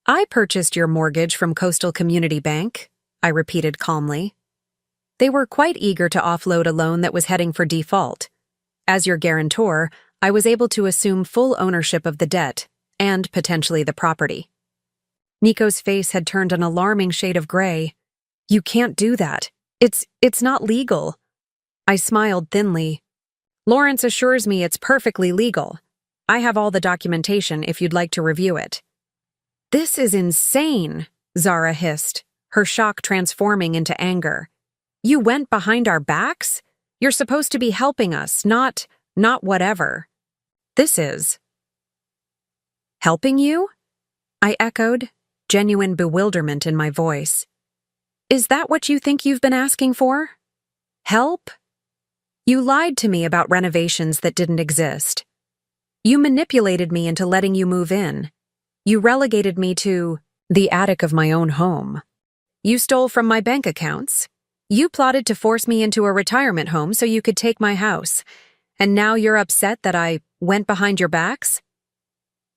"I purchased your mortgage from Coastal Community Bank," I repeated calmly. "They were quite eager to offload a loan that was heading for default. As your guarantor, I was able to assume full ownership of the debt, and potentially the property." Nico's face had turned an alarming shade of gray. "You can't do that. It's not legal." I smiled thinly. "Lawrence assures me it's perfectly legal. I have all the documentation if you'd like to review it." "This is insane," Zara hissed, her shock transforming into anger. "You went behind our backs? You're supposed to be helping us, not whatever. This is." "Helping you?" I echoed, genuine bewilderment in my voice. "Is that what you think you've been asking for? Help? You lied to me about renovations that didn't exist. You manipulated me into letting you move in. You relegated me to the attic of my own home. You stole from my bank accounts. You plotted to force me into a retirement home so you could take my house. And now you're upset that I went behind your backs?"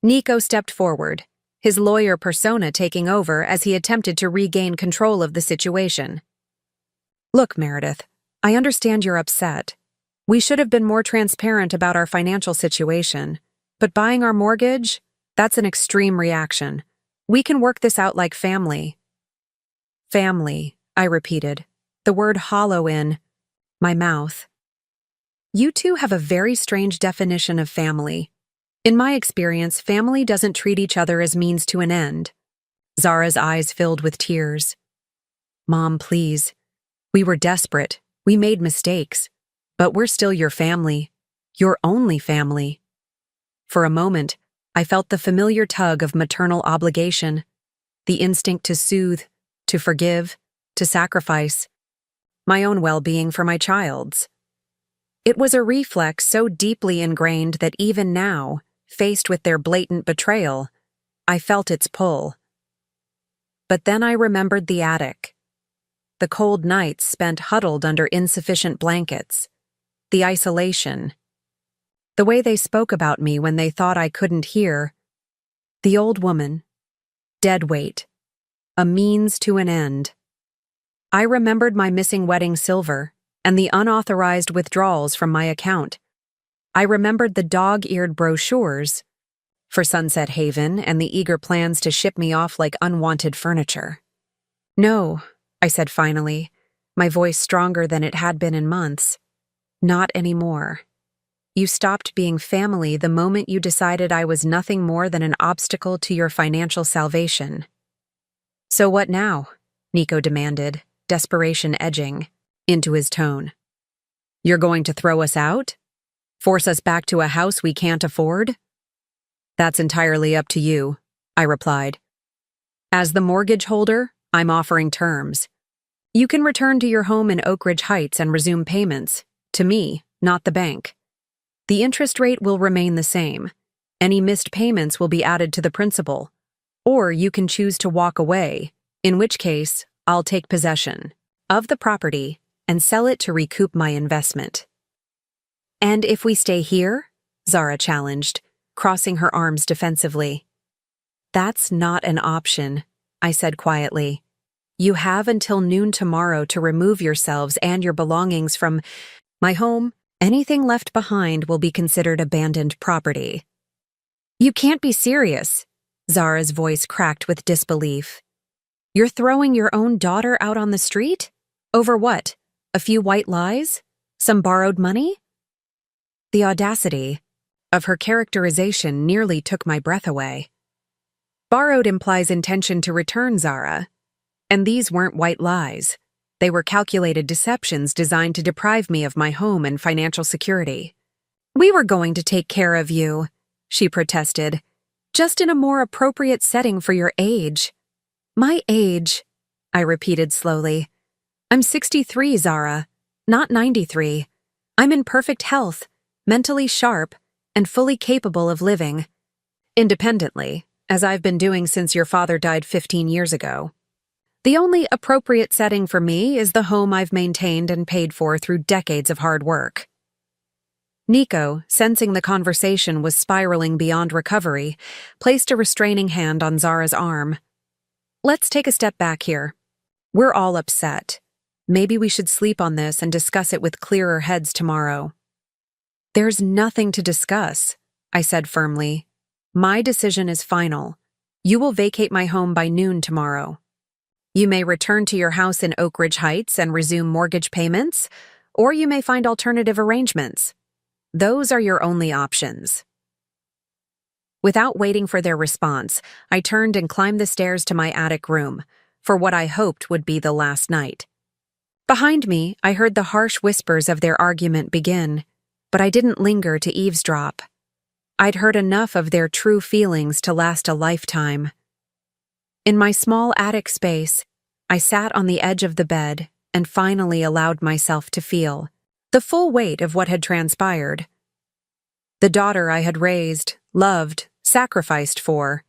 Nico stepped forward, his lawyer persona taking over as he attempted to regain control of the situation. "Look, Meredith, I understand you're upset. We should have been more transparent about our financial situation, but buying our mortgage, that's an extreme reaction. We can work this out like family." "Family," I repeated, the word hollow in my mouth. "You two have a very strange definition of family. In my experience, family doesn't treat each other as means to an end." Zara's eyes filled with tears. "Mom, please. We were desperate. We made mistakes. But we're still your family. Your only family." For a moment, I felt the familiar tug of maternal obligation, the instinct to soothe, to forgive, to sacrifice my own well-being for my child's. It was a reflex so deeply ingrained that even now, faced with their blatant betrayal, I felt its pull. But then I remembered the attic. The cold nights spent huddled under insufficient blankets. The isolation. The way they spoke about me when they thought I couldn't hear. The old woman. Dead weight. A means to an end. I remembered my missing wedding silver and the unauthorized withdrawals from my account. I remembered the dog-eared brochures for Sunset Haven and the eager plans to ship me off like unwanted furniture. "No," I said finally, my voice stronger than it had been in months. "Not anymore. You stopped being family the moment you decided I was nothing more than an obstacle to your financial salvation." "So what now?" Nico demanded, desperation edging into his tone. "You're going to throw us out? Force us back to a house we can't afford?" "That's entirely up to you," I replied. "As the mortgage holder, I'm offering terms. You can return to your home in Oak Ridge Heights and resume payments. To me, not the bank. The interest rate will remain the same. Any missed payments will be added to the principal. Or you can choose to walk away, in which case, I'll take possession of the property and sell it to recoup my investment." "And if we stay here?" Zara challenged, crossing her arms defensively. That's not an option, I said quietly. You have until noon tomorrow to remove yourselves and your belongings from my home. Anything left behind will be considered abandoned property. You can't be serious, Zara's voice cracked with disbelief. You're throwing your own daughter out on the street? Over what? A few white lies? Some borrowed money? The audacity of her characterization nearly took my breath away. Borrowed implies intention to return, Zara. And these weren't white lies. They were calculated deceptions designed to deprive me of my home and financial security. We were going to take care of you, she protested, just in a more appropriate setting for your age. My age, I repeated slowly. I'm 63, Zara, not 93. I'm in perfect health, mentally sharp, and fully capable of living independently, as I've been doing since your father died 15 years ago. The only appropriate setting for me is the home I've maintained and paid for through decades of hard work. Nico, sensing the conversation was spiraling beyond recovery, placed a restraining hand on Zara's arm. Let's take a step back here. We're all upset. Maybe we should sleep on this and discuss it with clearer heads tomorrow. There's nothing to discuss, I said firmly. My decision is final. You will vacate my home by noon tomorrow. You may return to your house in Oak Ridge Heights and resume mortgage payments, or you may find alternative arrangements. Those are your only options. Without waiting for their response, I turned and climbed the stairs to my attic room, for what I hoped would be the last night. Behind me, I heard the harsh whispers of their argument begin, but I didn't linger to eavesdrop. I'd heard enough of their true feelings to last a lifetime. In my small attic space, I sat on the edge of the bed and finally allowed myself to feel the full weight of what had transpired. The daughter I had raised, loved, sacrificed for.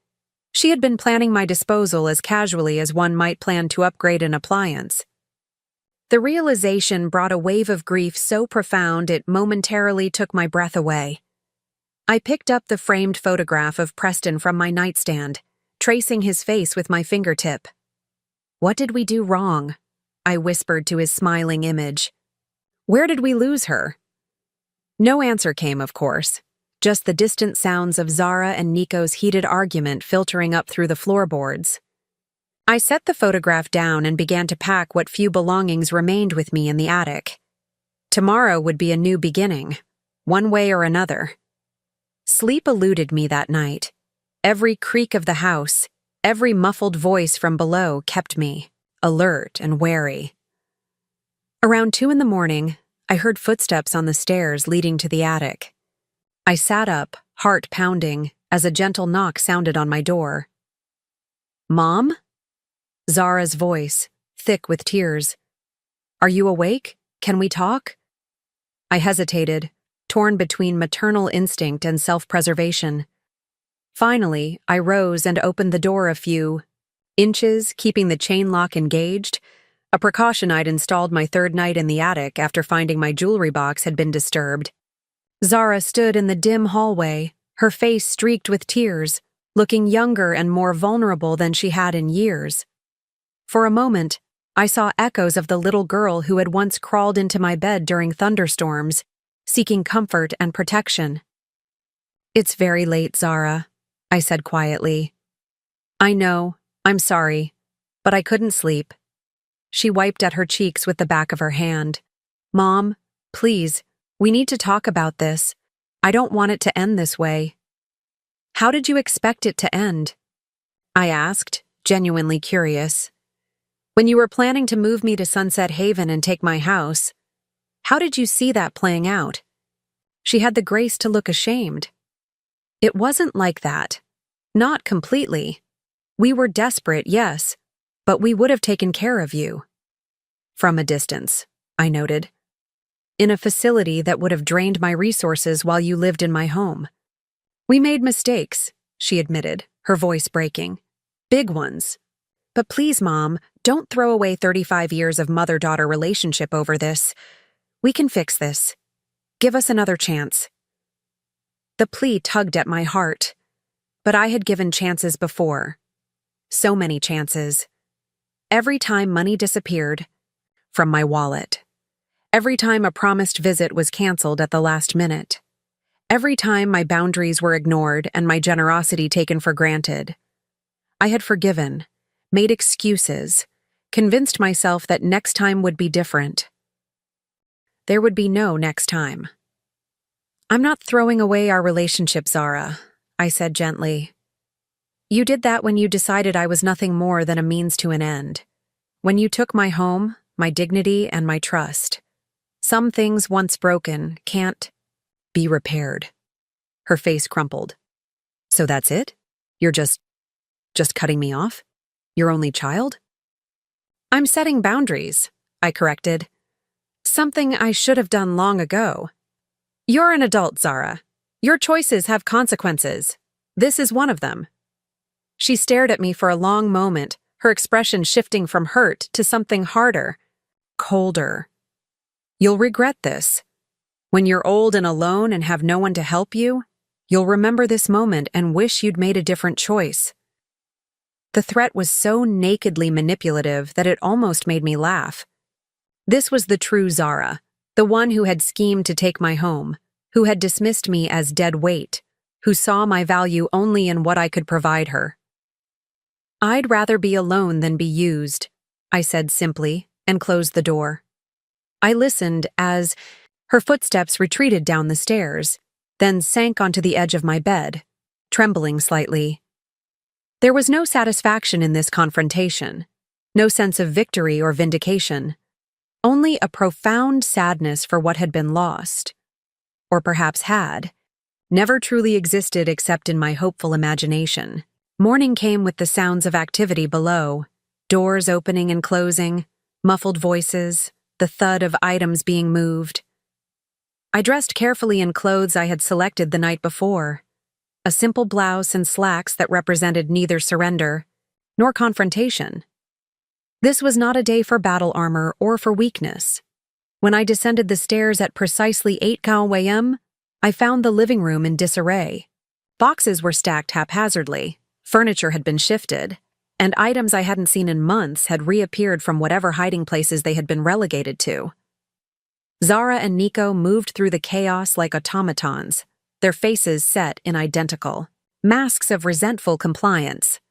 She had been planning my disposal as casually as one might plan to upgrade an appliance. The realization brought a wave of grief so profound it momentarily took my breath away. I picked up the framed photograph of Preston from my nightstand, tracing his face with my fingertip. What did we do wrong? I whispered to his smiling image. Where did we lose her? No answer came, of course, just the distant sounds of Zara and Nico's heated argument filtering up through the floorboards. I set the photograph down and began to pack what few belongings remained with me in the attic. Tomorrow would be a new beginning, one way or another. Sleep eluded me that night. Every creak of the house, every muffled voice from below kept me alert and wary. Around 2 a.m, I heard footsteps on the stairs leading to the attic. I sat up, heart pounding, as a gentle knock sounded on my door. Mom? Zara's voice, thick with tears. Are you awake? Can we talk? I hesitated, torn between maternal instinct and self-preservation. Finally, I rose and opened the door a few inches, keeping the chain lock engaged, a precaution I'd installed my third night in the attic after finding my jewelry box had been disturbed. Zara stood in the dim hallway, her face streaked with tears, looking younger and more vulnerable than she had in years. For a moment, I saw echoes of the little girl who had once crawled into my bed during thunderstorms, seeking comfort and protection. It's very late, Zara, I said quietly. I know, I'm sorry, but I couldn't sleep. She wiped at her cheeks with the back of her hand. Mom, please, we need to talk about this. I don't want it to end this way. How did you expect it to end? I asked, genuinely curious. When you were planning to move me to Sunset Haven and take my house, how did you see that playing out? She had the grace to look ashamed. It wasn't like that. Not completely. We were desperate, yes, but we would have taken care of you. From a distance, I noted. In a facility that would have drained my resources while you lived in my home. We made mistakes, she admitted, her voice breaking. Big ones. But please, Mom, don't throw away 35 years of mother-daughter relationship over this. We can fix this. Give us another chance. The plea tugged at my heart. But I had given chances before. So many chances. Every time money disappeared from my wallet. Every time a promised visit was canceled at the last minute. Every time my boundaries were ignored and my generosity taken for granted. I had forgiven, made excuses, convinced myself that next time would be different. There would be no next time. I'm not throwing away our relationship, Zara, I said gently. You did that when you decided I was nothing more than a means to an end. When you took my home, my dignity, and my trust. Some things once broken can't be repaired. Her face crumpled. So that's it? You're just cutting me off? Your only child? I'm setting boundaries, I corrected. Something I should have done long ago. You're an adult, Zara. Your choices have consequences. This is one of them. She stared at me for a long moment, her expression shifting from hurt to something harder, colder. You'll regret this. When you're old and alone and have no one to help you, you'll remember this moment and wish you'd made a different choice. The threat was so nakedly manipulative that it almost made me laugh. This was the true Zara, the one who had schemed to take my home, who had dismissed me as dead weight, who saw my value only in what I could provide her. I'd rather be alone than be used, I said simply, and closed the door. I listened as her footsteps retreated down the stairs, then sank onto the edge of my bed, trembling slightly. There was no satisfaction in this confrontation, no sense of victory or vindication, only a profound sadness for what had been lost, or perhaps had, never truly existed except in my hopeful imagination. Morning came with the sounds of activity below, doors opening and closing, muffled voices, the thud of items being moved. I dressed carefully in clothes I had selected the night before, a simple blouse and slacks that represented neither surrender nor confrontation. This was not a day for battle armor or for weakness. When I descended the stairs at precisely 8 a.m., I found the living room in disarray. Boxes were stacked haphazardly. Furniture had been shifted, and items I hadn't seen in months had reappeared from whatever hiding places they had been relegated to. Zara and Nico moved through the chaos like automatons, their faces set in identical masks of resentful compliance.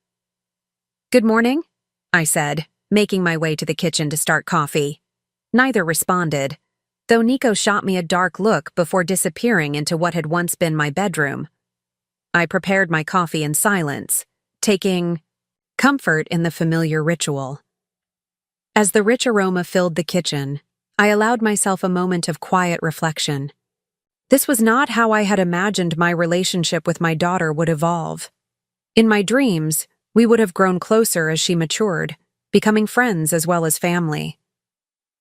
Good morning, I said, making my way to the kitchen to start coffee. Neither responded, though Nico shot me a dark look before disappearing into what had once been my bedroom. I prepared my coffee in silence, taking comfort in the familiar ritual. As the rich aroma filled the kitchen, I allowed myself a moment of quiet reflection. This was not how I had imagined my relationship with my daughter would evolve. In my dreams, we would have grown closer as she matured, becoming friends as well as family.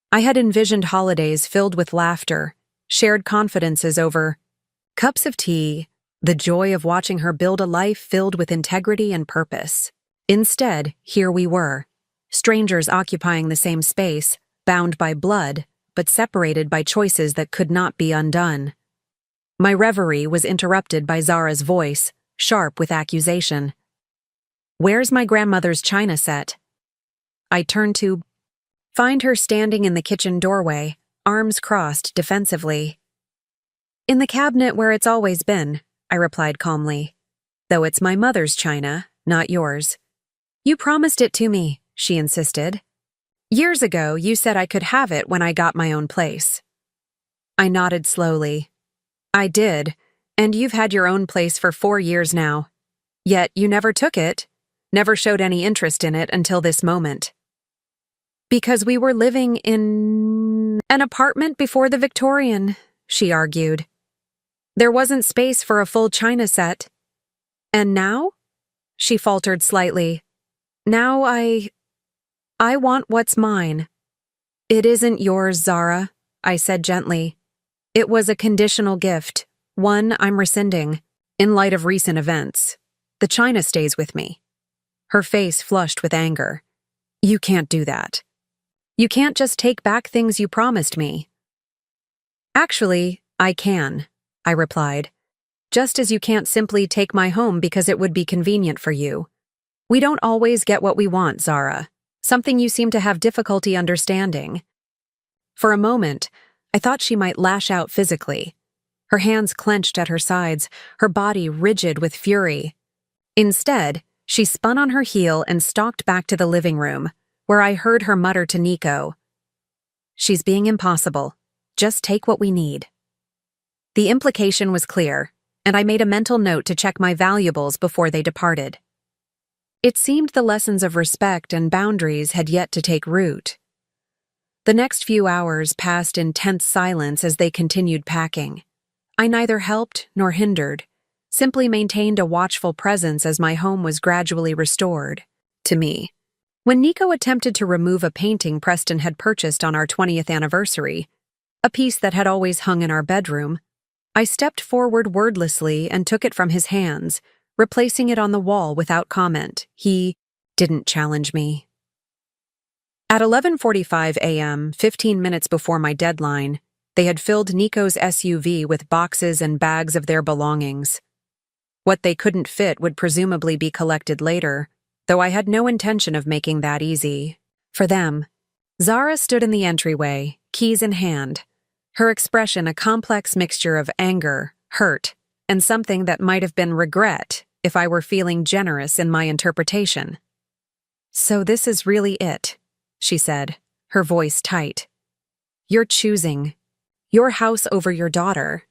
I had envisioned holidays filled with laughter, shared confidences over cups of tea, the joy of watching her build a life filled with integrity and purpose. Instead, here we were, strangers occupying the same space, bound by blood, but separated by choices that could not be undone. My reverie was interrupted by Zara's voice, sharp with accusation. Where's my grandmother's china set? I turned to find her standing in the kitchen doorway, arms crossed defensively. In the cabinet where it's always been, I replied calmly. Though it's my mother's china, not yours. You promised it to me, she insisted. Years ago, you said I could have it when I got my own place. I nodded slowly. I did, and you've had your own place for 4 years now. Yet you never took it, never showed any interest in it until this moment. Because we were living in an apartment before the Victorian, she argued. There wasn't space for a full china set. And now? She faltered slightly. Now I want what's mine. It isn't yours, Zara, I said gently. It was a conditional gift, one I'm rescinding, in light of recent events. The china stays with me. Her face flushed with anger. You can't do that. You can't just take back things you promised me. Actually, I can, I replied. Just as you can't simply take my home because it would be convenient for you. We don't always get what we want, Zara. Something you seem to have difficulty understanding. For a moment, I thought she might lash out physically. Her hands clenched at her sides, her body rigid with fury. Instead, she spun on her heel and stalked back to the living room, where I heard her mutter to Nico, "She's being impossible. Just take what we need." The implication was clear, and I made a mental note to check my valuables before they departed. It seemed the lessons of respect and boundaries had yet to take root. The next few hours passed in tense silence as they continued packing. I neither helped nor hindered, simply maintained a watchful presence as my home was gradually restored to me. When Nico attempted to remove a painting Preston had purchased on our 20th anniversary, a piece that had always hung in our bedroom, I stepped forward wordlessly and took it from his hands, replacing it on the wall without comment. He didn't challenge me. At 11:45 a.m., 15 minutes before my deadline, they had filled Nico's SUV with boxes and bags of their belongings. What they couldn't fit would presumably be collected later, though I had no intention of making that easy. For them, Zara stood in the entryway, keys in hand, her expression a complex mixture of anger, hurt, and something that might have been regret if I were feeling generous in my interpretation. "So this is really it," she said, her voice tight. "You're choosing your house over your daughter."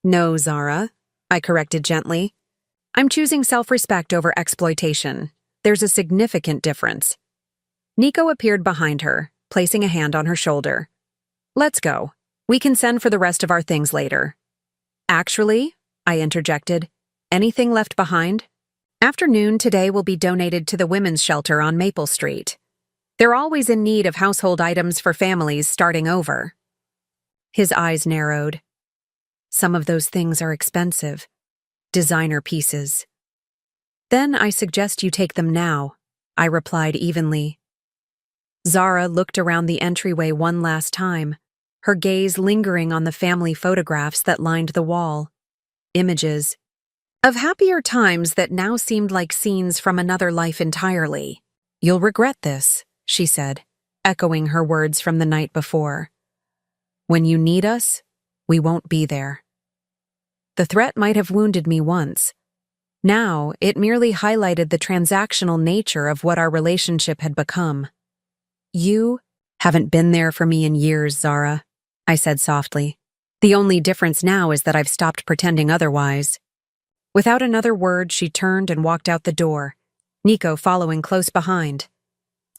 "No, Zara," I corrected gently. "I'm choosing self-respect over exploitation. There's a significant difference." Nico appeared behind her, placing a hand on her shoulder. "Let's go. We can send for the rest of our things later." "Actually," I interjected, "anything left behind? Afternoon today will be donated to the women's shelter on Maple Street. They're always in need of household items for families starting over." His eyes narrowed. "Some of those things are expensive. Designer pieces." "Then I suggest you take them now," I replied evenly. Zara looked around the entryway one last time, her gaze lingering on the family photographs that lined the wall. Images of happier times that now seemed like scenes from another life entirely. "You'll regret this," she said, echoing her words from the night before. "When you need us, we won't be there." The threat might have wounded me once. Now, it merely highlighted the transactional nature of what our relationship had become. "You haven't been there for me in years, Zara," I said softly. "The only difference now is that I've stopped pretending otherwise." Without another word, she turned and walked out the door, Nico following close behind.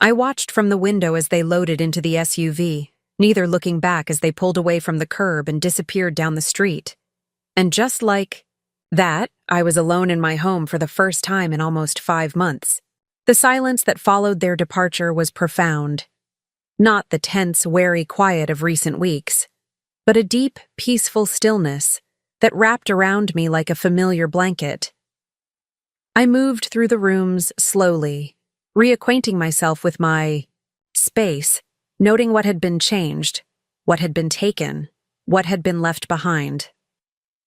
I watched from the window as they loaded into the SUV, neither looking back as they pulled away from the curb and disappeared down the street. And just like that, I was alone in my home for the first time in almost 5 months. The silence that followed their departure was profound. Not the tense, wary quiet of recent weeks, but a deep, peaceful stillness that wrapped around me like a familiar blanket. I moved through the rooms slowly, reacquainting myself with my space, noting what had been changed, what had been taken, what had been left behind.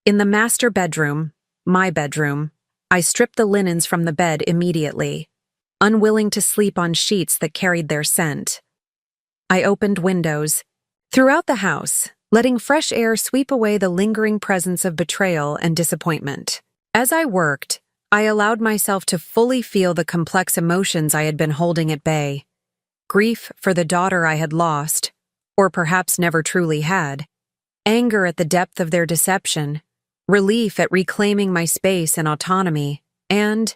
In the master bedroom, my bedroom, I stripped the linens from the bed immediately, unwilling to sleep on sheets that carried their scent. I opened windows throughout the house, letting fresh air sweep away the lingering presence of betrayal and disappointment. As I worked, I allowed myself to fully feel the complex emotions I had been holding at bay. Grief for the daughter I had lost, or perhaps never truly had. Anger at the depth of their deception. Relief at reclaiming my space and autonomy. And,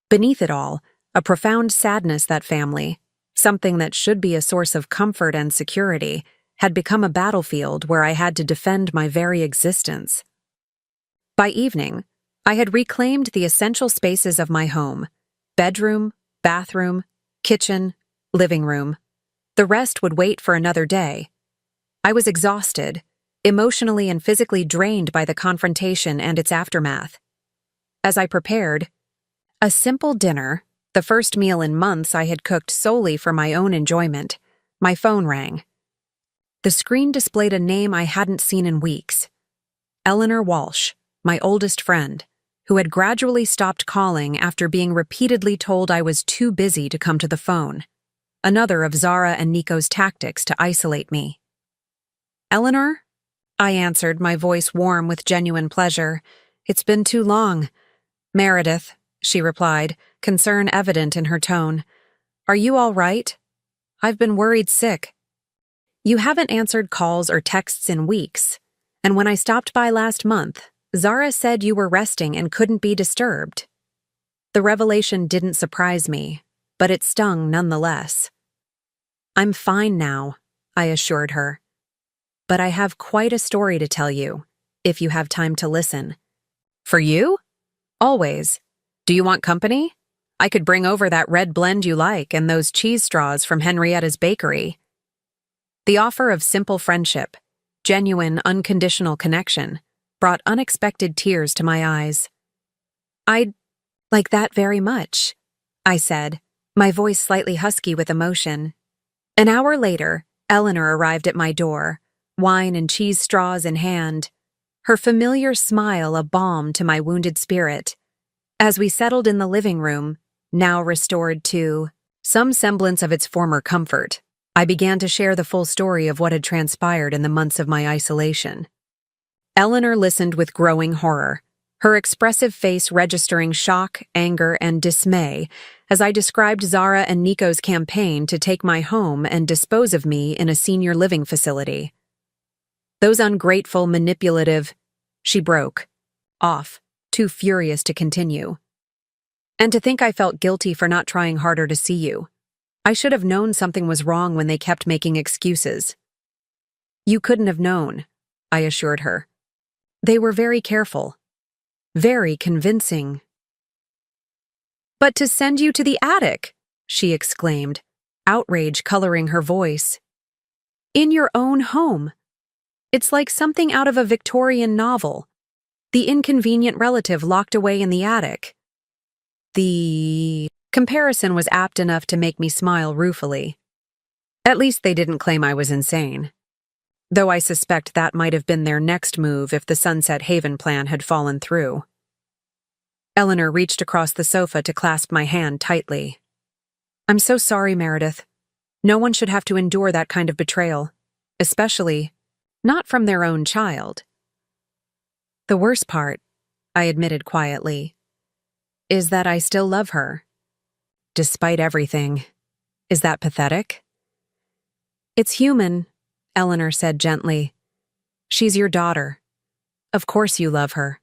beneath it all, a profound sadness that family, something that should be a source of comfort and security, had become a battlefield where I had to defend my very existence. By evening, I had reclaimed the essential spaces of my home: bedroom, bathroom, kitchen, living room. The rest would wait for another day. I was exhausted, emotionally and physically drained by the confrontation and its aftermath. As I prepared a simple dinner, the first meal in months I had cooked solely for my own enjoyment, my phone rang. The screen displayed a name I hadn't seen in weeks: Eleanor Walsh. my oldest friend, who had gradually stopped calling after being repeatedly told I was too busy to come to the phone. Another of Zara and Nico's tactics to isolate me. "Eleanor?" I answered, my voice warm with genuine pleasure. "It's been too long." "Meredith," she replied, concern evident in her tone. "Are you all right? I've been worried sick. You haven't answered calls or texts in weeks, and when I stopped by last month, Zara said you were resting and couldn't be disturbed." The revelation didn't surprise me, but it stung nonetheless. "I'm fine now," I assured her. "But I have quite a story to tell you, if you have time to listen." "For you?" "Always. Do you want company? I could bring over that red blend you like and those cheese straws from Henrietta's bakery." The offer of simple friendship, genuine, unconditional connection, brought unexpected tears to my eyes. "I'd like that very much," I said, my voice slightly husky with emotion. An hour later, Eleanor arrived at my door, wine and cheese straws in hand, her familiar smile a balm to my wounded spirit. As we settled in the living room, now restored to some semblance of its former comfort, I began to share the full story of what had transpired in the months of my isolation. Eleanor listened with growing horror, her expressive face registering shock, anger, and dismay as I described Zara and Nico's campaign to take my home and dispose of me in a senior living facility. "Those ungrateful, manipulative—" She broke off, too furious to continue. "And to think I felt guilty for not trying harder to see you. I should have known something was wrong when they kept making excuses." "You couldn't have known," I assured her. "They were very careful. Very convincing." "But to send you to the attic," she exclaimed, outrage coloring her voice. "In your own home. It's like something out of a Victorian novel. The inconvenient relative locked away in the attic." The comparison was apt enough to make me smile ruefully. At least they didn't claim I was insane. Though I suspect that might have been their next move if the Sunset Haven plan had fallen through. Eleanor reached across the sofa to clasp my hand tightly. "I'm so sorry, Meredith. No one should have to endure that kind of betrayal, especially not from their own child." "The worst part," I admitted quietly, "is that I still love her. Despite everything. Is that pathetic?" "It's human," Eleanor said gently. "She's your daughter. Of course you love her.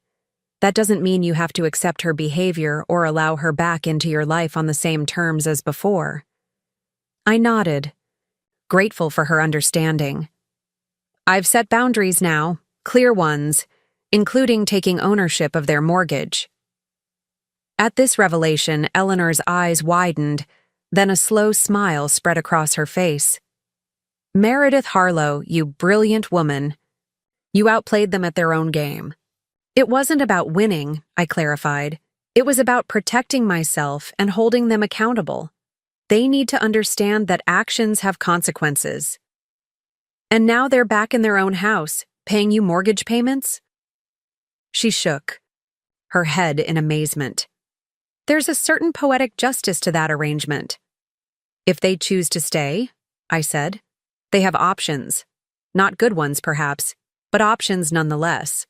That doesn't mean you have to accept her behavior or allow her back into your life on the same terms as before." I nodded, grateful for her understanding. "I've set boundaries now, clear ones, including taking ownership of their mortgage." At this revelation, Eleanor's eyes widened, then a slow smile spread across her face. "Meredith Harlow, you brilliant woman. You outplayed them at their own game." "It wasn't about winning," I clarified. "It was about protecting myself and holding them accountable. They need to understand that actions have consequences." "And now they're back in their own house, paying you mortgage payments?" She shook, her head in amazement. "There's a certain poetic justice to that arrangement." "If they choose to stay," I said, "they have options. Not good ones, perhaps, but options nonetheless."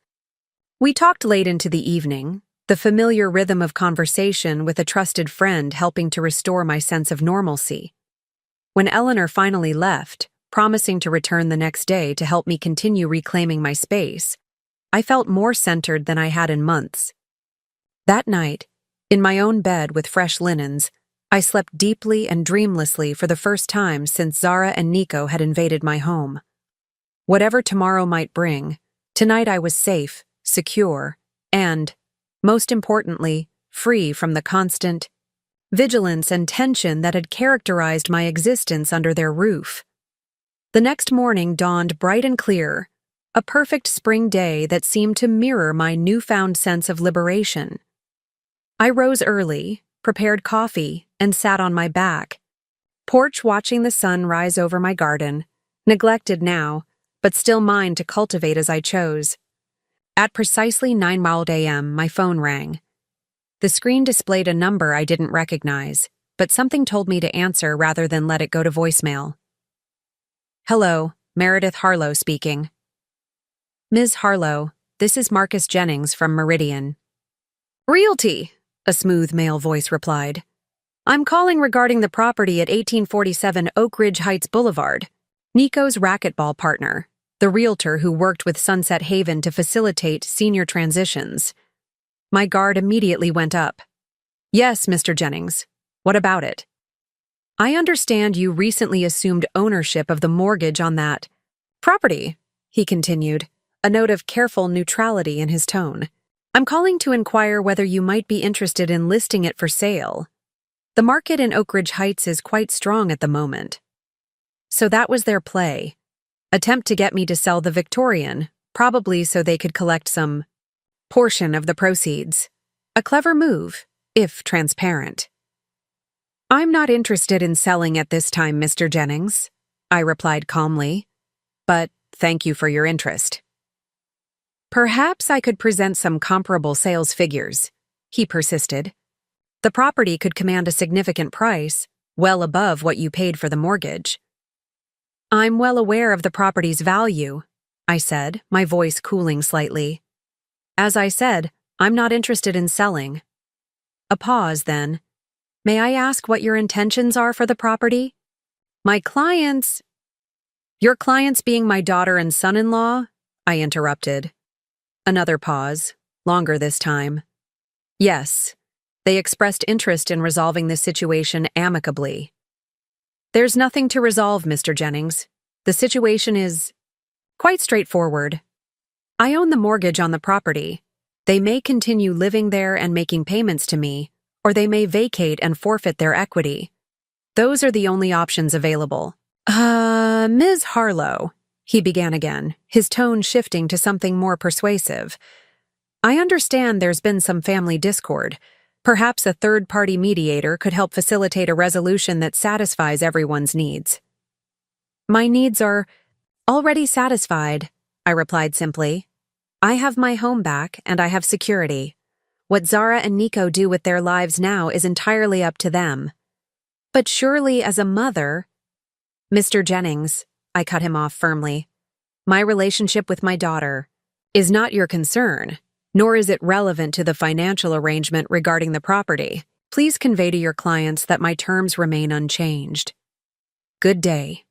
We talked late into the evening, the familiar rhythm of conversation with a trusted friend helping to restore my sense of normalcy. When Eleanor finally left, promising to return the next day to help me continue reclaiming my space, I felt more centered than I had in months. That night, in my own bed with fresh linens, I slept deeply and dreamlessly for the first time since Zara and Nico had invaded my home. Whatever tomorrow might bring, tonight I was safe, secure, and, most importantly, free from the constant vigilance and tension that had characterized my existence under their roof. The next morning dawned bright and clear, a perfect spring day that seemed to mirror my newfound sense of liberation. I rose early, prepared coffee, and sat on my back, porch watching the sun rise over my garden, neglected now, but still mine to cultivate as I chose. At precisely 9:00 a.m., my phone rang. The screen displayed a number I didn't recognize, but something told me to answer rather than let it go to voicemail. Hello, Meredith Harlow speaking. Ms. Harlow, this is Marcus Jennings from Meridian. Realty, a smooth male voice replied. I'm calling regarding the property at 1847 Oak Ridge Heights Boulevard. Nico's racquetball partner, the realtor who worked with Sunset Haven to facilitate senior transitions. My guard immediately went up. Yes, Mr. Jennings. What about it? I understand you recently assumed ownership of the mortgage on that property, he continued, a note of careful neutrality in his tone. I'm calling to inquire whether you might be interested in listing it for sale. The market in Oak Ridge Heights is quite strong at the moment. So that was their play. Attempt to get me to sell the Victorian, probably so they could collect some portion of the proceeds. A clever move, if transparent. I'm not interested in selling at this time, Mr. Jennings, I replied calmly, but thank you for your interest. Perhaps I could present some comparable sales figures, he persisted. The property could command a significant price, well above what you paid for the mortgage. I'm well aware of the property's value, I said, my voice cooling slightly. As I said, I'm not interested in selling. A pause, then. May I ask what your intentions are for the property? My clients... Your clients being my daughter and son-in-law? I interrupted. Another pause, longer this time. Yes, they expressed interest in resolving this situation amicably. There's nothing to resolve, Mr. Jennings. The situation is quite straightforward. I own the mortgage on the property. They may continue living there and making payments to me, or they may vacate and forfeit their equity. Those are the only options available. Ms. Harlow, he began again, his tone shifting to something more persuasive. I understand there's been some family discord. Perhaps a third-party mediator could help facilitate a resolution that satisfies everyone's needs. My needs are already satisfied, I replied simply. I have my home back and I have security. What Zara and Nico do with their lives now is entirely up to them. But surely as a mother... Mr. Jennings, I cut him off firmly. My relationship with my daughter is not your concern, nor is it relevant to the financial arrangement regarding the property. Please convey to your clients that my terms remain unchanged. Good day.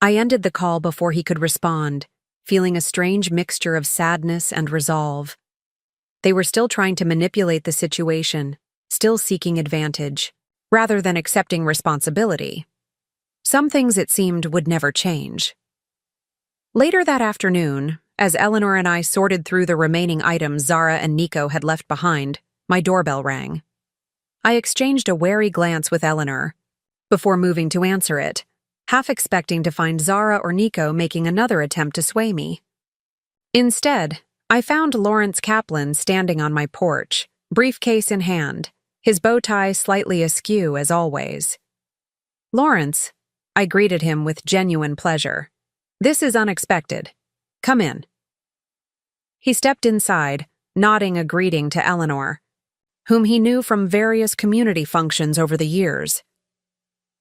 I ended the call before he could respond, feeling a strange mixture of sadness and resolve. They were still trying to manipulate the situation, still seeking advantage, rather than accepting responsibility. Some things, it seemed, would never change. Later that afternoon, as Eleanor and I sorted through the remaining items Zara and Nico had left behind, my doorbell rang. I exchanged a wary glance with Eleanor, before moving to answer it, half expecting to find Zara or Nico making another attempt to sway me. Instead, I found Lawrence Kaplan standing on my porch, briefcase in hand, his bow tie slightly askew as always. Lawrence, I greeted him with genuine pleasure. This is unexpected. Come in. He stepped inside, nodding a greeting to Eleanor, whom he knew from various community functions over the years.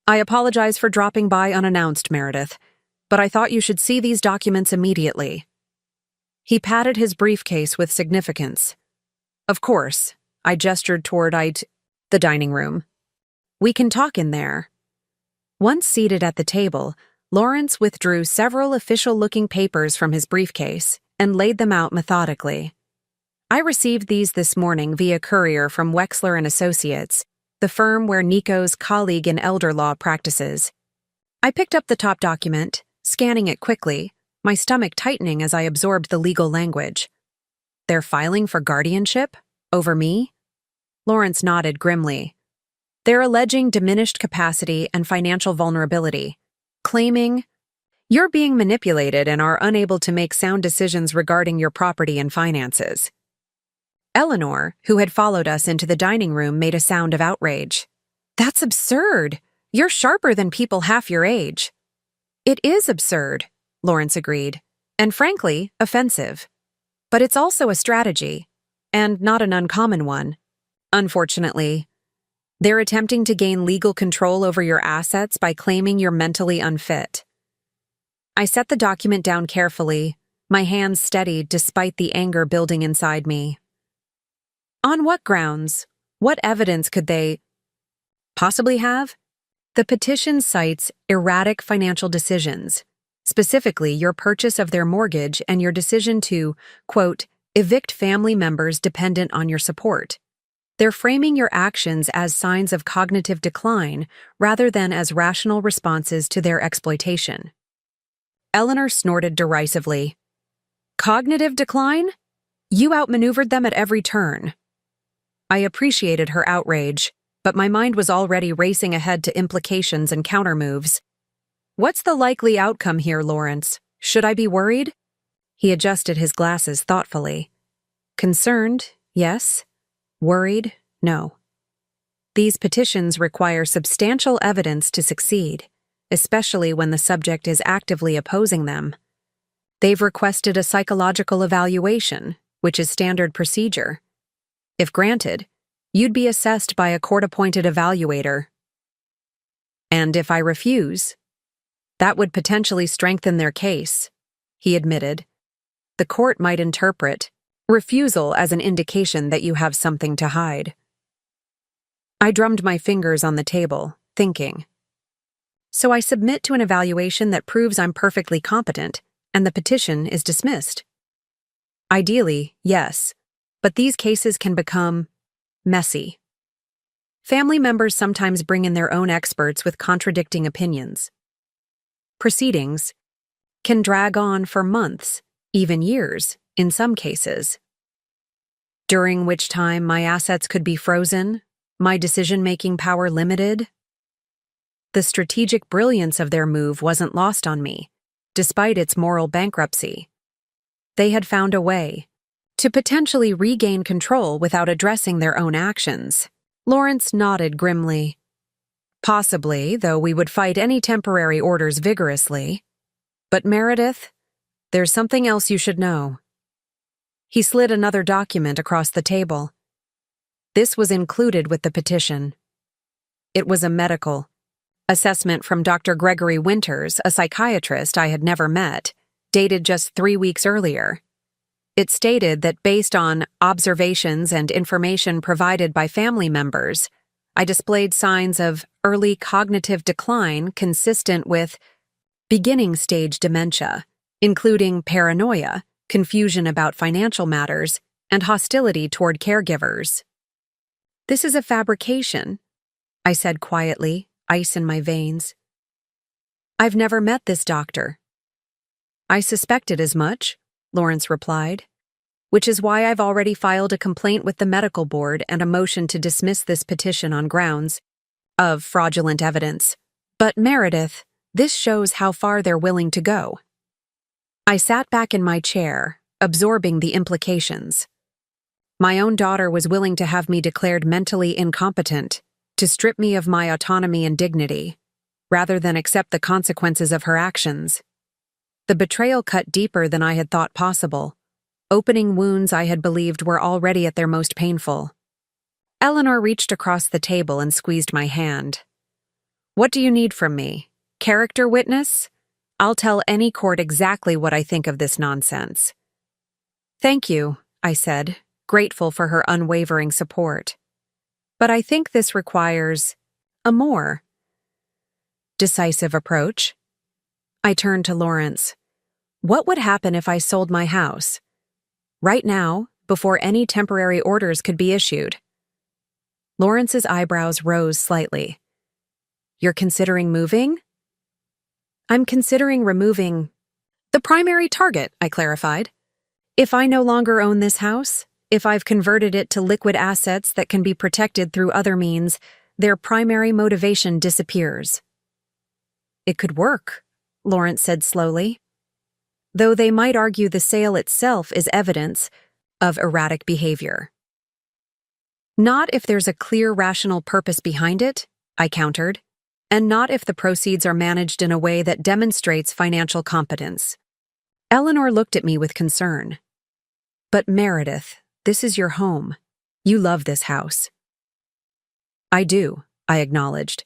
I apologize for dropping by unannounced, Meredith, but I thought you should see these documents immediately. He patted his briefcase with significance. Of course, I gestured toward the dining room. We can talk in there. Once seated at the table, Lawrence withdrew several official-looking papers from his briefcase and laid them out methodically. I received these this morning via courier from Wexler & Associates, the firm where Nico's colleague in elder law practices. I picked up the top document, scanning it quickly, my stomach tightening as I absorbed the legal language. They're filing for guardianship? Over me? Lawrence nodded grimly. They're alleging diminished capacity and financial vulnerability, claiming, you're being manipulated and are unable to make sound decisions regarding your property and finances. Eleanor, who had followed us into the dining room, made a sound of outrage. That's absurd. You're sharper than people half your age. It is absurd, Lawrence agreed, and frankly, offensive. But it's also a strategy, and not an uncommon one. Unfortunately, they're attempting to gain legal control over your assets by claiming you're mentally unfit. I set the document down carefully, my hands steadied despite the anger building inside me. On what grounds? What evidence could they possibly have? The petition cites erratic financial decisions, specifically your purchase of their mortgage and your decision to, quote, evict family members dependent on your support. They're framing your actions as signs of cognitive decline rather than as rational responses to their exploitation. Eleanor snorted derisively. Cognitive decline? You outmaneuvered them at every turn. I appreciated her outrage, but my mind was already racing ahead to implications and countermoves. What's the likely outcome here, Lawrence? Should I be worried? He adjusted his glasses thoughtfully. Concerned, yes. Worried, no. These petitions require substantial evidence to succeed, especially when the subject is actively opposing them. They've requested a psychological evaluation, which is standard procedure. If granted, you'd be assessed by a court-appointed evaluator. And if I refuse, that would potentially strengthen their case, he admitted. The court might interpret refusal as an indication that you have something to hide. I drummed my fingers on the table, thinking. So I submit to an evaluation that proves I'm perfectly competent, and the petition is dismissed. Ideally, yes, but these cases can become messy. Family members sometimes bring in their own experts with contradicting opinions. Proceedings can drag on for months, even years, in some cases, during which time my assets could be frozen, my decision-making power limited. The strategic brilliance of their move wasn't lost on me, despite its moral bankruptcy. They had found a way to potentially regain control without addressing their own actions. Lawrence nodded grimly. Possibly, though we would fight any temporary orders vigorously. But Meredith, there's something else you should know. He slid another document across the table. This was included with the petition. It was a medical assessment from Dr. Gregory Winters, a psychiatrist I had never met, dated just 3 weeks earlier. It stated that based on observations and information provided by family members, I displayed signs of early cognitive decline consistent with beginning stage dementia, including paranoia, confusion about financial matters, and hostility toward caregivers. This is a fabrication, I said quietly, ice in my veins. I've never met this doctor. I suspected as much, Lawrence replied, which is why I've already filed a complaint with the medical board and a motion to dismiss this petition on grounds of fraudulent evidence. But Meredith, this shows how far they're willing to go. I sat back in my chair, absorbing the implications. My own daughter was willing to have me declared mentally incompetent, to strip me of my autonomy and dignity, rather than accept the consequences of her actions. The betrayal cut deeper than I had thought possible, opening wounds I had believed were already at their most painful. Eleanor reached across the table and squeezed my hand. What do you need from me? Character witness? I'll tell any court exactly what I think of this nonsense. Thank you, I said, grateful for her unwavering support. But I think this requires a more decisive approach. I turned to Lawrence. What would happen if I sold my house? Right now, before any temporary orders could be issued. Lawrence's eyebrows rose slightly. You're considering moving? I'm considering removing the primary target, I clarified. If I no longer own this house, if I've converted it to liquid assets that can be protected through other means, their primary motivation disappears. It could work, Lawrence said slowly. Though they might argue the sale itself is evidence of erratic behavior. Not if there's a clear rational purpose behind it, I countered, and not if the proceeds are managed in a way that demonstrates financial competence. Eleanor looked at me with concern. But Meredith, this is your home. You love this house. I do, I acknowledged,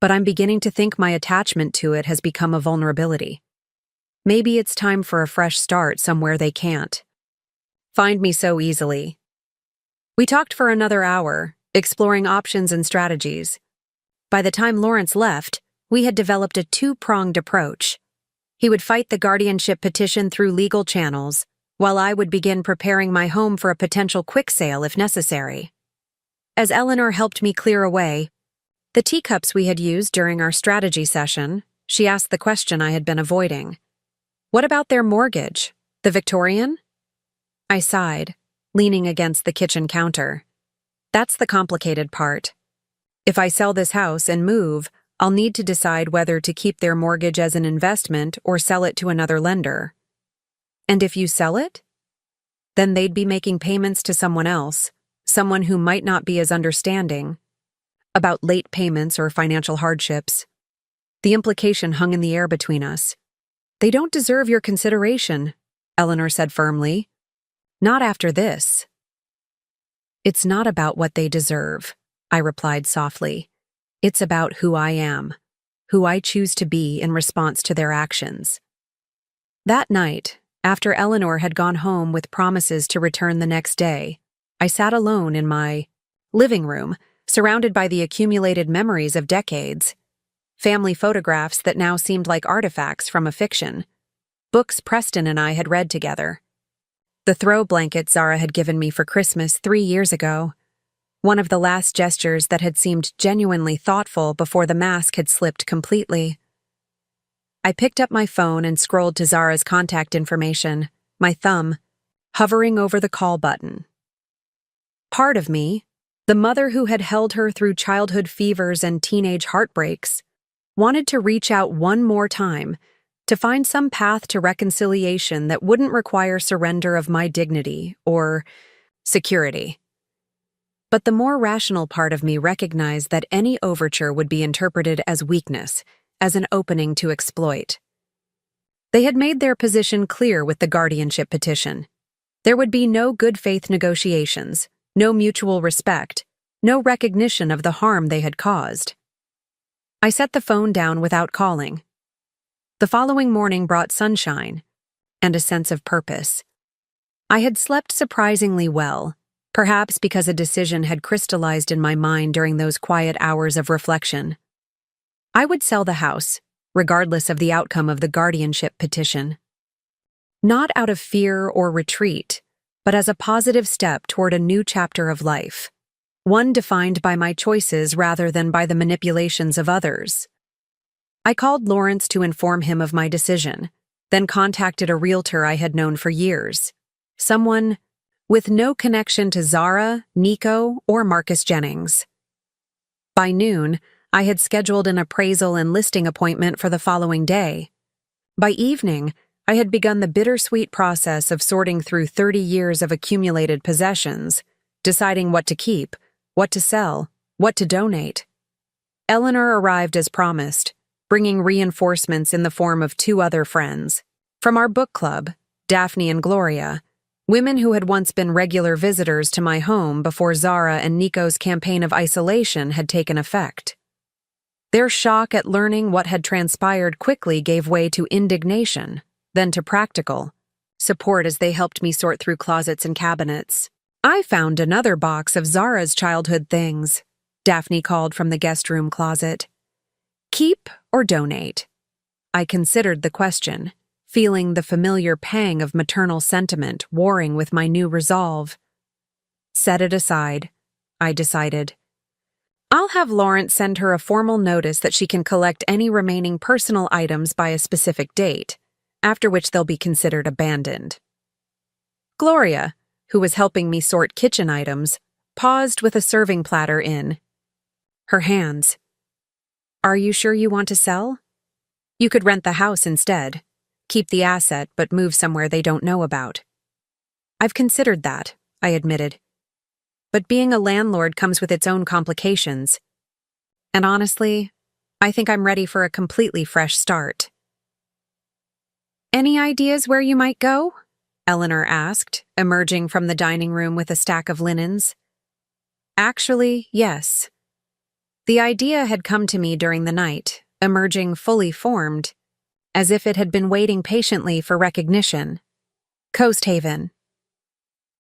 but I'm beginning to think my attachment to it has become a vulnerability. Maybe it's time for a fresh start somewhere they can't find me so easily. We talked for another hour, exploring options and strategies. By the time Lawrence left, we had developed a two-pronged approach. He would fight the guardianship petition through legal channels, while I would begin preparing my home for a potential quick sale if necessary. As Eleanor helped me clear away the teacups we had used during our strategy session, she asked the question I had been avoiding. What about their mortgage? The Victorian? I sighed, leaning against the kitchen counter. That's the complicated part. If I sell this house and move, I'll need to decide whether to keep their mortgage as an investment or sell it to another lender. And if you sell it? Then they'd be making payments to someone else, someone who might not be as understanding about late payments or financial hardships. The implication hung in the air between us. They don't deserve your consideration, Eleanor said firmly. Not after this. It's not about what they deserve, I replied softly. It's about who I am, who I choose to be in response to their actions. That night, after Eleanor had gone home with promises to return the next day, I sat alone in my living room, surrounded by the accumulated memories of decades. Family photographs that now seemed like artifacts from a fiction. Books Preston and I had read together. The throw blanket Zara had given me for Christmas 3 years ago. One of the last gestures that had seemed genuinely thoughtful before the mask had slipped completely. I picked up my phone and scrolled to Zara's contact information, my thumb hovering over the call button. Part of me, the mother who had held her through childhood fevers and teenage heartbreaks, wanted to reach out one more time to find some path to reconciliation that wouldn't require surrender of my dignity or security. But the more rational part of me recognized that any overture would be interpreted as weakness, as an opening to exploit. They had made their position clear with the guardianship petition. There would be no good faith negotiations, no mutual respect, no recognition of the harm they had caused. I set the phone down without calling. The following morning brought sunshine and a sense of purpose. I had slept surprisingly well, perhaps because a decision had crystallized in my mind during those quiet hours of reflection. I would sell the house, regardless of the outcome of the guardianship petition. Not out of fear or retreat, but as a positive step toward a new chapter of life, one defined by my choices rather than by the manipulations of others. I called Lawrence to inform him of my decision, then contacted a realtor I had known for years, someone with no connection to Zara, Nico, or Marcus Jennings. By noon, I had scheduled an appraisal and listing appointment for the following day. By evening, I had begun the bittersweet process of sorting through 30 years of accumulated possessions, deciding what to keep, what to sell, what to donate. Eleanor arrived as promised, bringing reinforcements in the form of 2 other friends. From our book club, Daphne and Gloria, women who had once been regular visitors to my home before Zara and Nico's campaign of isolation had taken effect. Their shock at learning what had transpired quickly gave way to indignation, then to practical support as they helped me sort through closets and cabinets. I found another box of Zara's childhood things, Daphne called from the guest room closet. Keep or donate? I considered the question, feeling the familiar pang of maternal sentiment warring with my new resolve. Set it aside, I decided. I'll have Lawrence send her a formal notice that she can collect any remaining personal items by a specific date, after which they'll be considered abandoned. Gloria, who was helping me sort kitchen items, paused with a serving platter in her hands. Are you sure you want to sell? You could rent the house instead, keep the asset but move somewhere they don't know about. I've considered that, I admitted. But being a landlord comes with its own complications. And honestly, I think I'm ready for a completely fresh start. Any ideas where you might go? Eleanor asked, emerging from the dining room with a stack of linens. Actually, yes. The idea had come to me during the night, emerging fully formed, as if it had been waiting patiently for recognition. Coast Haven.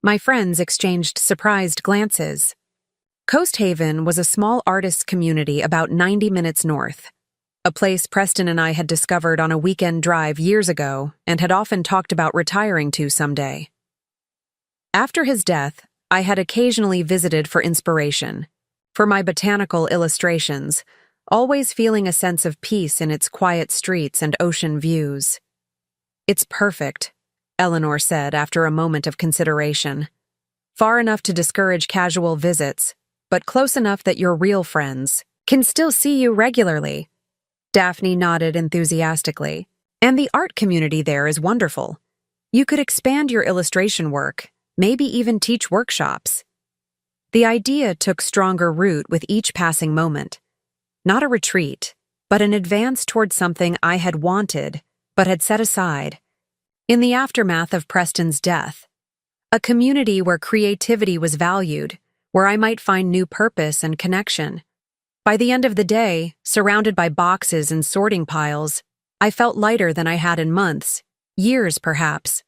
My friends exchanged surprised glances. Coast Haven was a small artists' community about 90 minutes north, a place Preston and I had discovered on a weekend drive years ago and had often talked about retiring to someday. After his death, I had occasionally visited for inspiration, for my botanical illustrations, always feeling a sense of peace in its quiet streets and ocean views. "It's perfect," Eleanor said after a moment of consideration. "Far enough to discourage casual visits, but close enough that your real friends can still see you regularly." Daphne nodded enthusiastically. "And the art community there is wonderful. You could expand your illustration work, maybe even teach workshops." The idea took stronger root with each passing moment. Not a retreat, but an advance toward something I had wanted, but had set aside. In the aftermath of Preston's death, a community where creativity was valued, where I might find new purpose and connection. By the end of the day, surrounded by boxes and sorting piles, I felt lighter than I had in months, years perhaps.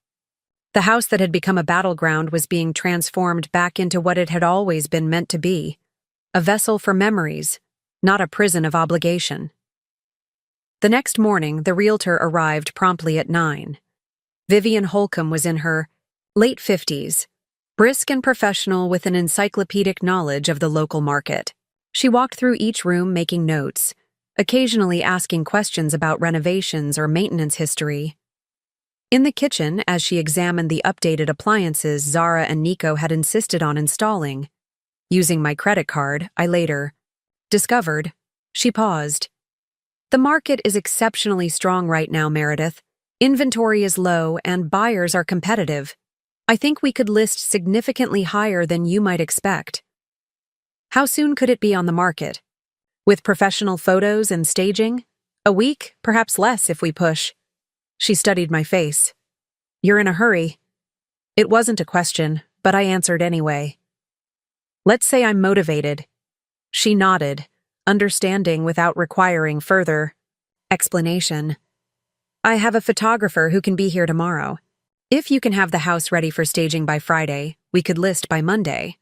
The house that had become a battleground was being transformed back into what it had always been meant to be, a vessel for memories, not a prison of obligation. The next morning, the realtor arrived promptly at 9. Vivian Holcomb was in her late 50s, brisk and professional with an encyclopedic knowledge of the local market. She walked through each room making notes, occasionally asking questions about renovations or maintenance history. In the kitchen, as she examined the updated appliances Zara and Nico had insisted on installing, using my credit card, I later discovered. She paused. "The market is exceptionally strong right now, Meredith. Inventory is low and buyers are competitive. I think we could list significantly higher than you might expect." "How soon could it be on the market? With professional photos and staging? A week, perhaps less if we push." She studied my face. "You're in a hurry." It wasn't a question, but I answered anyway. "Let's say I'm motivated." She nodded, understanding without requiring further explanation. "I have a photographer who can be here tomorrow. If you can have the house ready for staging by Friday, we could list by Monday."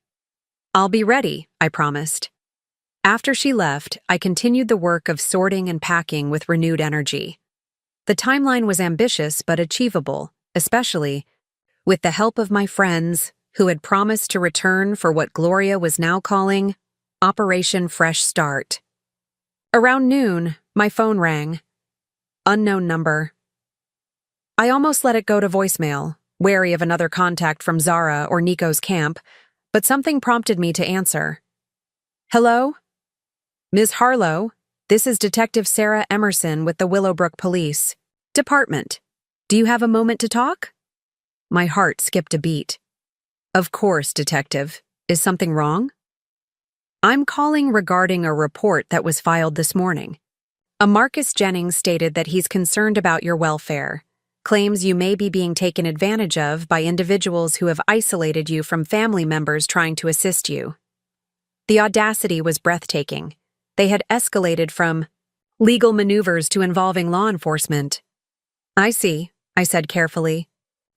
"I'll be ready," I promised. After she left, I continued the work of sorting and packing with renewed energy. The timeline was ambitious but achievable, especially with the help of my friends who had promised to return for what Gloria was now calling Operation Fresh Start. Around noon, my phone rang. Unknown number. I almost let it go to voicemail, wary of another contact from Zara or Nico's camp, but something prompted me to answer. "Hello? Ms. Harlow, this is Detective Sarah Emerson with the Willowbrook Police Department. Do you have a moment to talk?" My heart skipped a beat. "Of course, Detective. Is something wrong?" "I'm calling regarding a report that was filed this morning. A Marcus Jennings stated that he's concerned about your welfare, claims you may be being taken advantage of by individuals who have isolated you from family members trying to assist you." The audacity was breathtaking. They had escalated from legal maneuvers to involving law enforcement. "I see," I said carefully.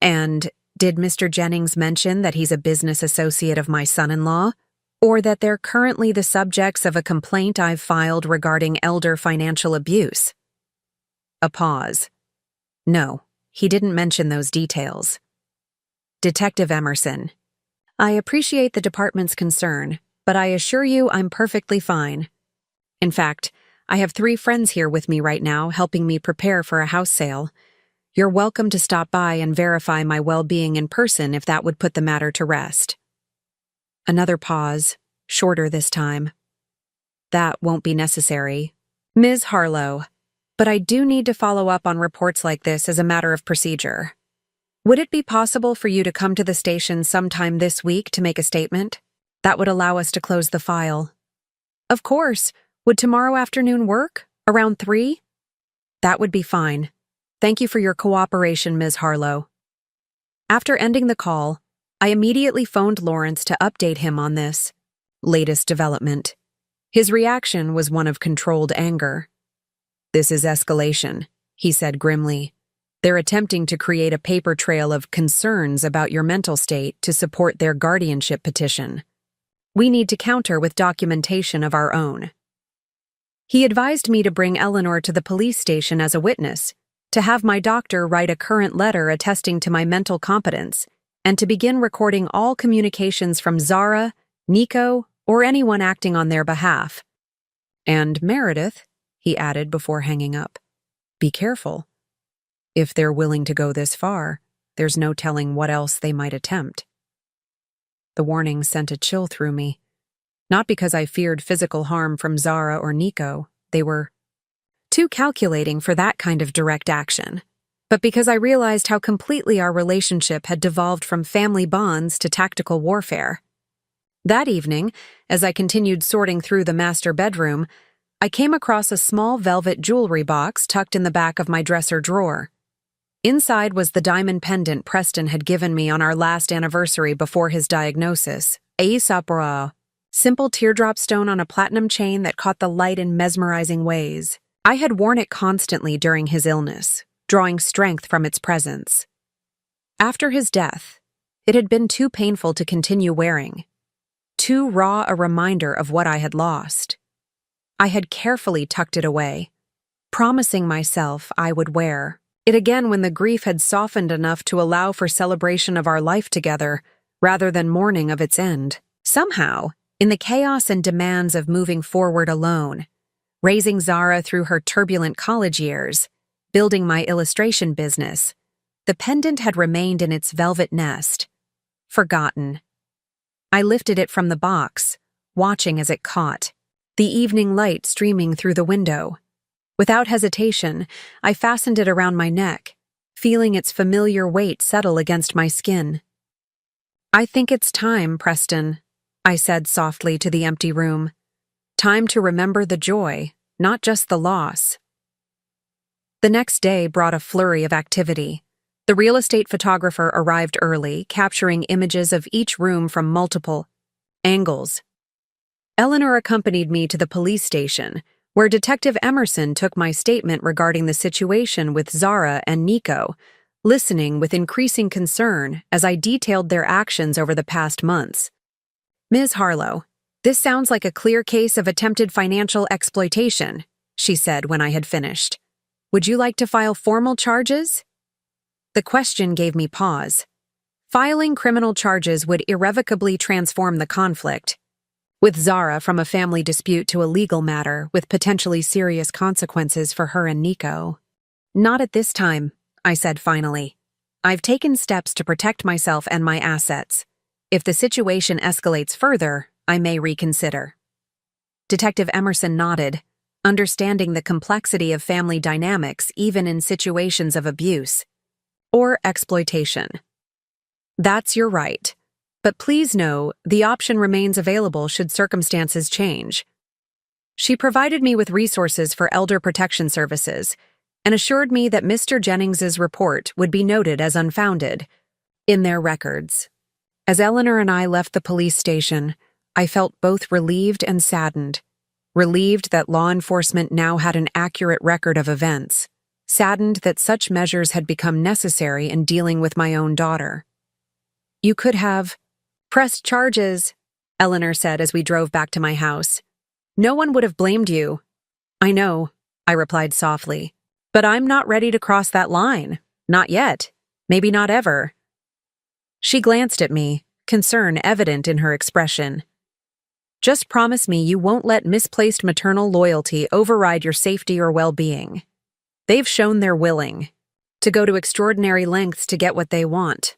"And did Mr. Jennings mention that he's a business associate of my son-in-law, or that they're currently the subjects of a complaint I've filed regarding elder financial abuse?" A pause. "No, he didn't mention those details." "Detective Emerson, I appreciate the department's concern, but I assure you I'm perfectly fine. In fact, I have 3 friends here with me right now helping me prepare for a house sale. You're welcome to stop by and verify my well-being in person if that would put the matter to rest." Another pause, shorter this time. "That won't be necessary, Ms. Harlow, but I do need to follow up on reports like this as a matter of procedure. Would it be possible for you to come to the station sometime this week to make a statement? That would allow us to close the file." "Of course. Would tomorrow afternoon work? Around 3? "That would be fine. Thank you for your cooperation, Ms. Harlow." After ending the call, I immediately phoned Lawrence to update him on this latest development. His reaction was one of controlled anger. "This is escalation," he said grimly. "They're attempting to create a paper trail of concerns about your mental state to support their guardianship petition. We need to counter with documentation of our own." He advised me to bring Eleanor to the police station as a witness, to have my doctor write a current letter attesting to my mental competence, and to begin recording all communications from Zara, Nico, or anyone acting on their behalf. "And Meredith," he added before hanging up, "be careful. If they're willing to go this far, there's no telling what else they might attempt." The warning sent a chill through me. Not because I feared physical harm from Zara or Nico, they were too calculating for that kind of direct action, but because I realized how completely our relationship had devolved from family bonds to tactical warfare. That evening, as I continued sorting through the master bedroom, I came across a small velvet jewelry box tucked in the back of my dresser drawer. Inside was the diamond pendant Preston had given me on our last anniversary before his diagnosis, a sapora, simple teardrop stone on a platinum chain that caught the light in mesmerizing ways. I had worn it constantly during his illness, drawing strength from its presence. After his death, it had been too painful to continue wearing, too raw a reminder of what I had lost. I had carefully tucked it away, promising myself I would wear it again when the grief had softened enough to allow for celebration of our life together, rather than mourning of its end. Somehow, in the chaos and demands of moving forward alone, raising Zara through her turbulent college years, building my illustration business, the pendant had remained in its velvet nest, forgotten. I lifted it from the box, watching as it caught, the evening light streaming through the window. Without hesitation, I fastened it around my neck, feeling its familiar weight settle against my skin. "I think it's time, Preston," I said softly to the empty room. "Time to remember the joy, not just the loss." The next day brought a flurry of activity. The real estate photographer arrived early, capturing images of each room from multiple angles. Eleanor accompanied me to the police station, where Detective Emerson took my statement regarding the situation with Zara and Nico, listening with increasing concern as I detailed their actions over the past months. "Ms. Harlow, this sounds like a clear case of attempted financial exploitation," she said when I had finished. "Would you like to file formal charges?" The question gave me pause. Filing criminal charges would irrevocably transform the conflict, with Zara from a family dispute to a legal matter with potentially serious consequences for her and Nico. "Not at this time," I said finally. "I've taken steps to protect myself and my assets. If the situation escalates further, I may reconsider." Detective Emerson nodded, understanding the complexity of family dynamics even in situations of abuse or exploitation. "That's your right. But please know, the option remains available should circumstances change." She provided me with resources for elder protection services and assured me that Mr. Jennings's report would be noted as unfounded in their records. As Eleanor and I left the police station, I felt both relieved and saddened. Relieved that law enforcement now had an accurate record of events, saddened that such measures had become necessary in dealing with my own daughter. "You could have pressed charges," Eleanor said as we drove back to my house. "No one would have blamed you." "I know," I replied softly, "but I'm not ready to cross that line. Not yet. Maybe not ever." She glanced at me, concern evident in her expression. "Just promise me you won't let misplaced maternal loyalty override your safety or well-being. They've shown they're willing to go to extraordinary lengths to get what they want."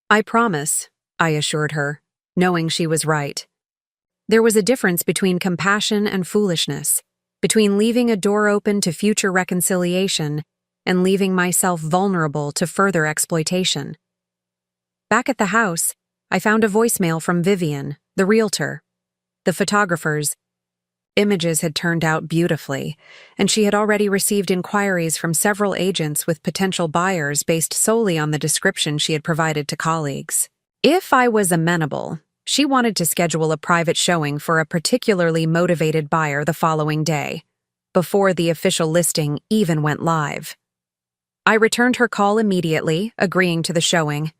"I promise," I assured her, knowing she was right. There was a difference between compassion and foolishness, between leaving a door open to future reconciliation and leaving myself vulnerable to further exploitation. Back at the house, I found a voicemail from Vivian, the realtor. The photographer's Images had turned out beautifully, and she had already received inquiries from several agents with potential buyers based solely on the description she had provided to colleagues. If I was amenable, she wanted to schedule a private showing for a particularly motivated buyer the following day, before the official listing even went live. I returned her call immediately, agreeing to the showing.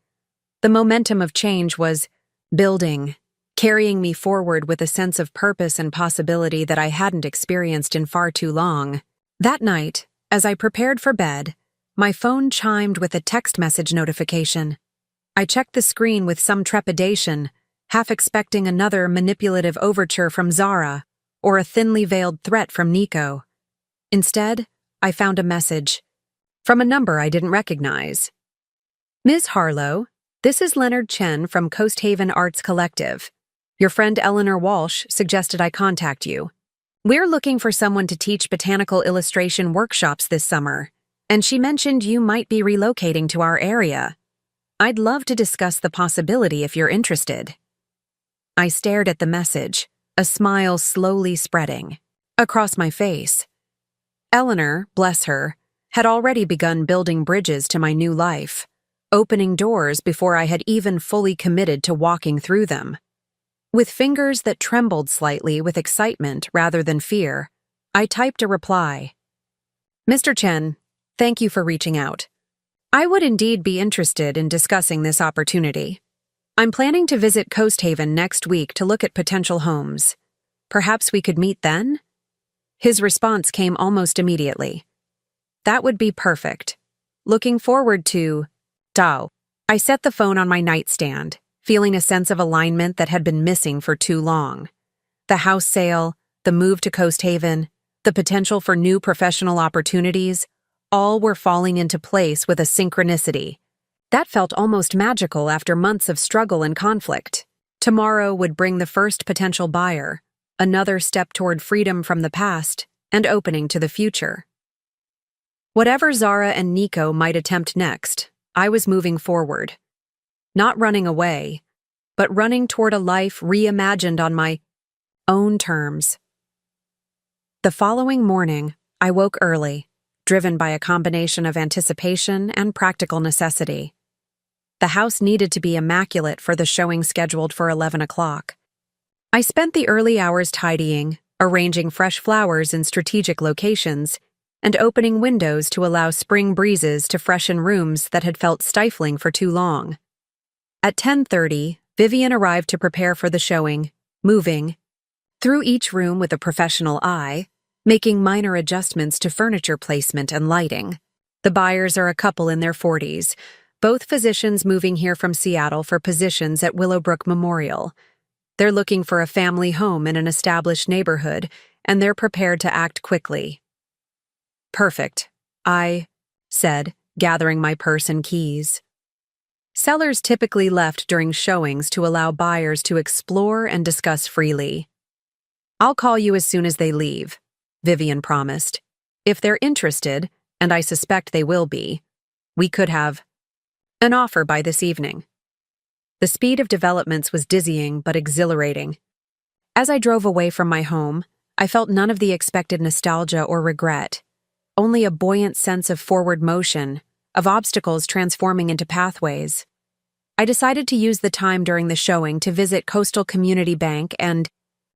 The momentum of change was building, carrying me forward with a sense of purpose and possibility that I hadn't experienced in far too long. That night, as I prepared for bed, my phone chimed with a text message notification. I checked the screen with some trepidation, half expecting another manipulative overture from Zara or a thinly veiled threat from Nico. Instead, I found a message from a number I didn't recognize. Ms. Harlow, this is Leonard Chen from Coast Haven Arts Collective. Your friend Eleanor Walsh suggested I contact you. We're looking for someone to teach botanical illustration workshops this summer, and she mentioned you might be relocating to our area. I'd love to discuss the possibility if you're interested. I stared at the message, a smile slowly spreading across my face. Eleanor, bless her, had already begun building bridges to my new life, opening doors before I had even fully committed to walking through them. With fingers that trembled slightly with excitement rather than fear, I typed a reply. Mr. Chen, thank you for reaching out. I would indeed be interested in discussing this opportunity. I'm planning to visit Coast Haven next week to look at potential homes. Perhaps we could meet then? His response came almost immediately. That would be perfect. Looking forward to Dao. I set the phone on my nightstand, feeling a sense of alignment that had been missing for too long. The house sale, the move to Coast Haven, the potential for new professional opportunities, all were falling into place with a synchronicity. That felt almost magical after months of struggle and conflict. Tomorrow would bring the first potential buyer, another step toward freedom from the past and opening to the future. Whatever Zara and Nico might attempt next, I was moving forward. Not running away, but running toward a life reimagined on my own terms. The following morning, I woke early, driven by a combination of anticipation and practical necessity. The house needed to be immaculate for the showing scheduled for 11 o'clock. I spent the early hours tidying, arranging fresh flowers in strategic locations, and opening windows to allow spring breezes to freshen rooms that had felt stifling for too long. At 10:30, Vivian arrived to prepare for the showing, moving through each room with a professional eye, making minor adjustments to furniture placement and lighting. The buyers are a couple in their 40s, both physicians moving here from Seattle for positions at Willowbrook Memorial. They're looking for a family home in an established neighborhood, and they're prepared to act quickly. Perfect, I said, gathering my purse and keys. Sellers typically left during showings to allow buyers to explore and discuss freely. I'll call you as soon as they leave, Vivian promised. If they're interested, and I suspect they will be, we could have an offer by this evening. The speed of developments was dizzying but exhilarating. As I drove away from my home, I felt none of the expected nostalgia or regret, only a buoyant sense of forward motion, of obstacles transforming into pathways. I decided to use the time during the showing to visit Coastal Community Bank and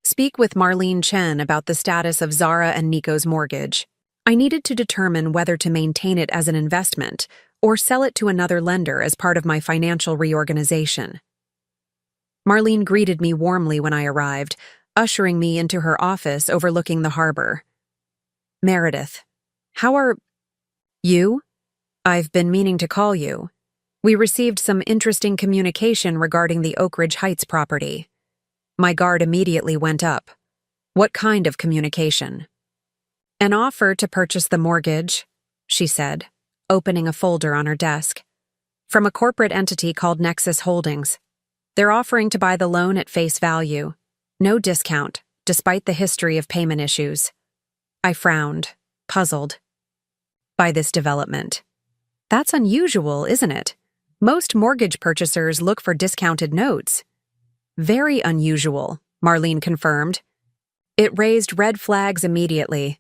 speak with Marlene Chen about the status of Zara and Nico's mortgage. I needed to determine whether to maintain it as an investment or sell it to another lender as part of my financial reorganization. Marlene greeted me warmly when I arrived, ushering me into her office overlooking the harbor. Meredith, how are you? I've been meaning to call you. We received some interesting communication regarding the Oak Ridge Heights property. My guard immediately went up. What kind of communication? An offer to purchase the mortgage, she said, opening a folder on her desk. From a corporate entity called Nexus Holdings. They're offering to buy the loan at face value. No discount, despite the history of payment issues. I frowned, puzzled by this development. That's unusual, isn't it? Most mortgage purchasers look for discounted notes. Very unusual, Marlene confirmed. It raised red flags immediately.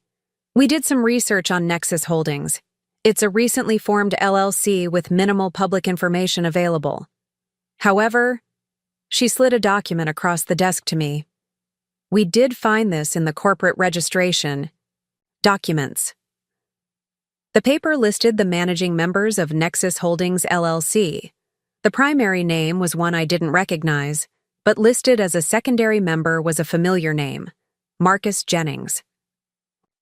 We did some research on Nexus Holdings. It's a recently formed LLC with minimal public information available. However, she slid a document across the desk to me. We did find this in the corporate registration documents. The paper listed the managing members of Nexus Holdings LLC. The primary name was one I didn't recognize, but listed as a secondary member was a familiar name, Marcus Jennings.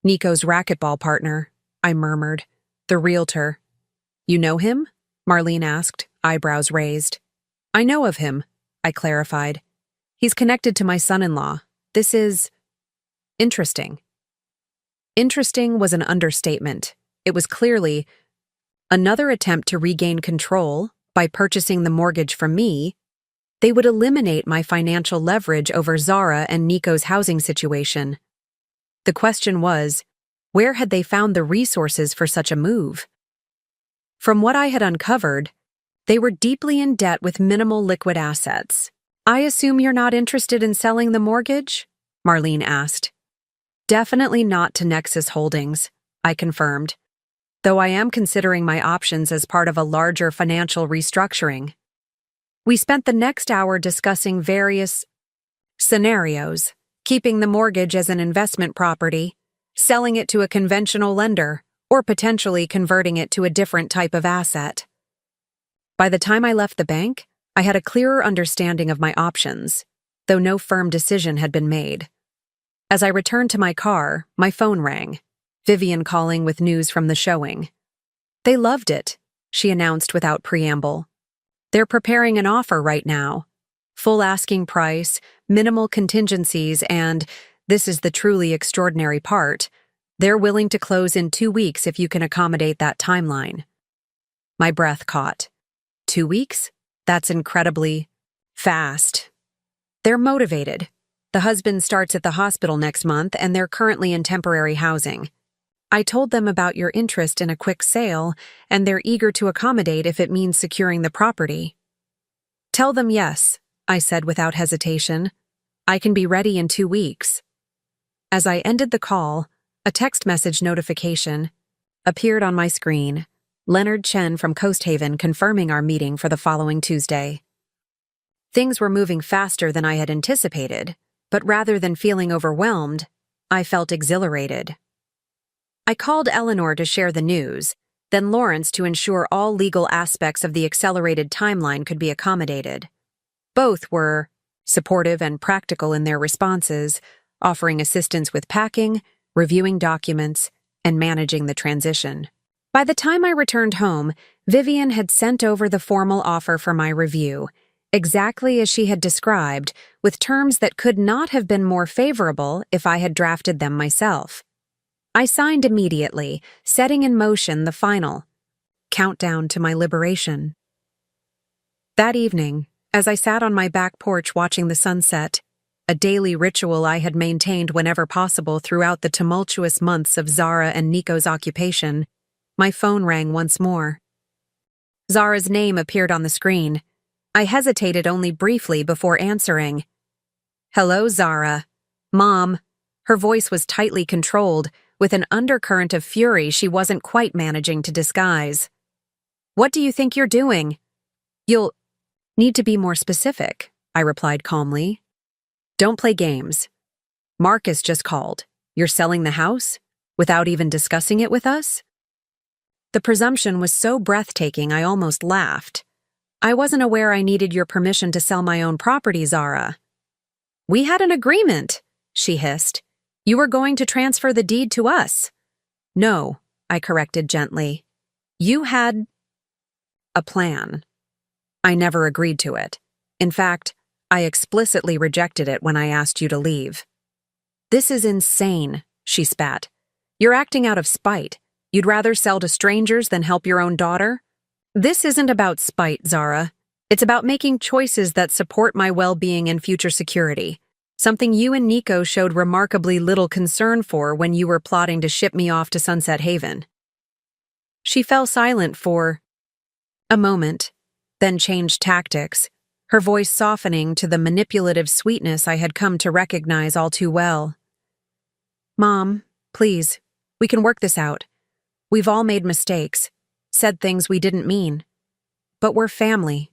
Nico's racquetball partner, I murmured. The realtor. You know him? Marlene asked, eyebrows raised. I know of him, I clarified. He's connected to my son-in-law. This is interesting. Interesting was an understatement. It was clearly another attempt to regain control by purchasing the mortgage from me. They would eliminate my financial leverage over Zara and Nico's housing situation. The question was, where had they found the resources for such a move? From what I had uncovered, they were deeply in debt with minimal liquid assets. I assume you're not interested in selling the mortgage? Marlene asked. Definitely not to Nexus Holdings, I confirmed, though I am considering my options as part of a larger financial restructuring. We spent the next hour discussing various scenarios, keeping the mortgage as an investment property, selling it to a conventional lender, or potentially converting it to a different type of asset. By the time I left the bank, I had a clearer understanding of my options, though no firm decision had been made. As I returned to my car, my phone rang, Vivian calling with news from the showing. They loved it, she announced without preamble. They're preparing an offer right now. Full asking price, minimal contingencies, and this is the truly extraordinary part. They're willing to close in 2 weeks if you can accommodate that timeline. My breath caught. 2 weeks? That's incredibly fast. They're motivated. The husband starts at the hospital next month, and they're currently in temporary housing. I told them about your interest in a quick sale, and they're eager to accommodate if it means securing the property. Tell them yes, I said without hesitation. I can be ready in 2 weeks. As I ended the call, a text message notification appeared on my screen. Leonard Chen from Coast Haven confirming our meeting for the following Tuesday. Things were moving faster than I had anticipated, but rather than feeling overwhelmed, I felt exhilarated. I called Eleanor to share the news, then Lawrence to ensure all legal aspects of the accelerated timeline could be accommodated. Both were supportive and practical in their responses, offering assistance with packing, reviewing documents, and managing the transition. By the time I returned home, Vivian had sent over the formal offer for my review, exactly as she had described, with terms that could not have been more favorable if I had drafted them myself. I signed immediately, setting in motion the final countdown to my liberation. That evening, as I sat on my back porch watching the sunset, a daily ritual I had maintained whenever possible throughout the tumultuous months of Zara and Nico's occupation, my phone rang once more. Zara's name appeared on the screen. I hesitated only briefly before answering. Hello, Zara. Mom. Her voice was tightly controlled, with an undercurrent of fury she wasn't quite managing to disguise. What do you think you're doing? You'll need to be more specific, I replied calmly. Don't play games. Marcus just called. You're selling the house? Without even discussing it with us? The presumption was so breathtaking I almost laughed. I wasn't aware I needed your permission to sell my own property, Zara. We had an agreement, she hissed. You were going to transfer the deed to us. No, I corrected gently. You had a plan. I never agreed to it. In fact, I explicitly rejected it when I asked you to leave. This is insane, she spat. You're acting out of spite. You'd rather sell to strangers than help your own daughter? This isn't about spite, Zara. It's about making choices that support my well-being and future security, something you and Nico showed remarkably little concern for when you were plotting to ship me off to Sunset Haven. She fell silent for a moment, then changed tactics, her voice softening to the manipulative sweetness I had come to recognize all too well. Mom, please, we can work this out. We've all made mistakes, said things we didn't mean. But we're family.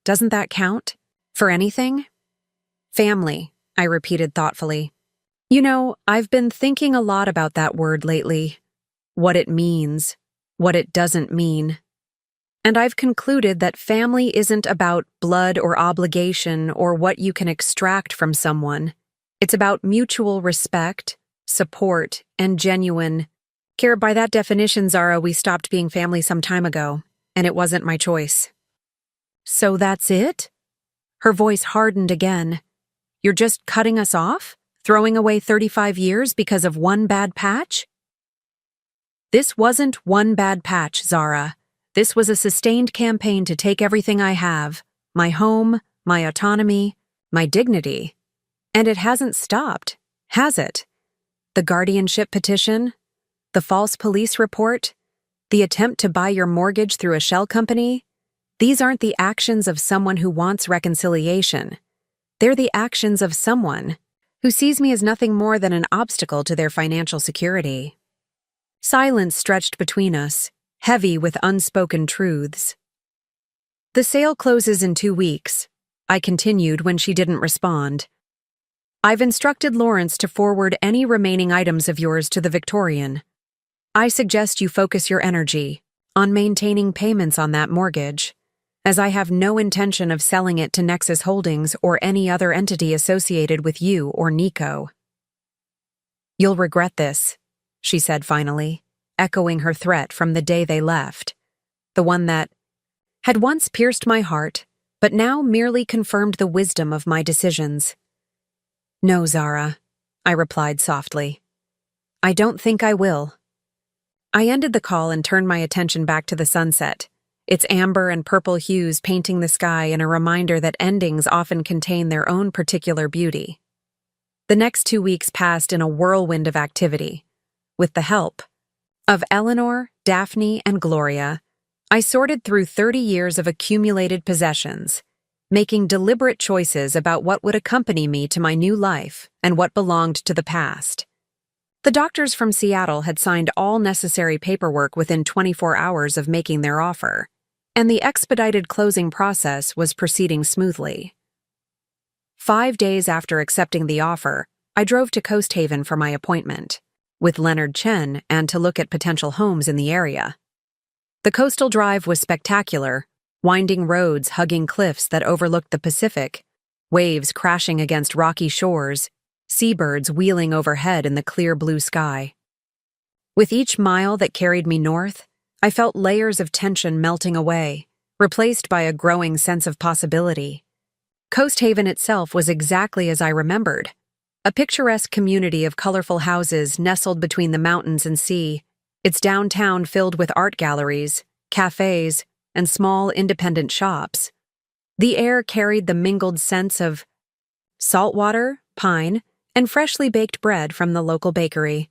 Doesn't that count? For anything? Family, I repeated thoughtfully. You know, I've been thinking a lot about that word lately. What it means, what it doesn't mean. And I've concluded that family isn't about blood or obligation or what you can extract from someone. It's about mutual respect, support, and genuine care. By that definition, Zara, we stopped being family some time ago, and it wasn't my choice. So that's it? Her voice hardened again. You're just cutting us off? Throwing away 35 years because of one bad patch? This wasn't one bad patch, Zara. This was a sustained campaign to take everything I have, my home, my autonomy, my dignity. And it hasn't stopped, has it? The guardianship petition, the false police report, the attempt to buy your mortgage through a shell company. These aren't the actions of someone who wants reconciliation. They're the actions of someone who sees me as nothing more than an obstacle to their financial security. Silence stretched between us, heavy with unspoken truths. The sale closes in 2 weeks, I continued when she didn't respond. I've instructed Lawrence to forward any remaining items of yours to the Victorian. I suggest you focus your energy on maintaining payments on that mortgage, as I have no intention of selling it to Nexus Holdings or any other entity associated with you or Nico. You'll regret this, she said finally, echoing her threat from the day they left, the one that had once pierced my heart, but now merely confirmed the wisdom of my decisions. No, Zara, I replied softly. I don't think I will. I ended the call and turned my attention back to the sunset, its amber and purple hues painting the sky in a reminder that endings often contain their own particular beauty. The next 2 weeks passed in a whirlwind of activity. With the help of Eleanor, Daphne, and Gloria, I sorted through 30 years of accumulated possessions, making deliberate choices about what would accompany me to my new life and what belonged to the past. The doctors from Seattle had signed all necessary paperwork within 24 hours of making their offer, and the expedited closing process was proceeding smoothly. 5 days after accepting the offer, I drove to Coast Haven for my appointment with Leonard Chen and to look at potential homes in the area. The coastal drive was spectacular, winding roads hugging cliffs that overlooked the Pacific, waves crashing against rocky shores, seabirds wheeling overhead in the clear blue sky. With each mile that carried me north, I felt layers of tension melting away, replaced by a growing sense of possibility. Coast Haven itself was exactly as I remembered, a picturesque community of colorful houses nestled between the mountains and sea, its downtown filled with art galleries, cafes, and small independent shops. The air carried the mingled scents of saltwater, pine, and freshly baked bread from the local bakery.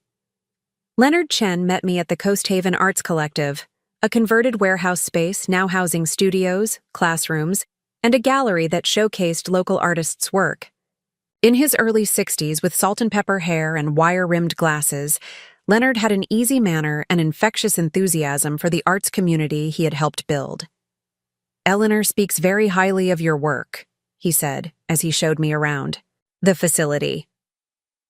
Leonard Chen met me at the Coast Haven Arts Collective, a converted warehouse space now housing studios, classrooms, and a gallery that showcased local artists' work. In his early 60s, with salt and pepper hair and wire-rimmed glasses, Leonard had an easy manner and infectious enthusiasm for the arts community he had helped build. Eleanor speaks very highly of your work, he said as he showed me around the facility.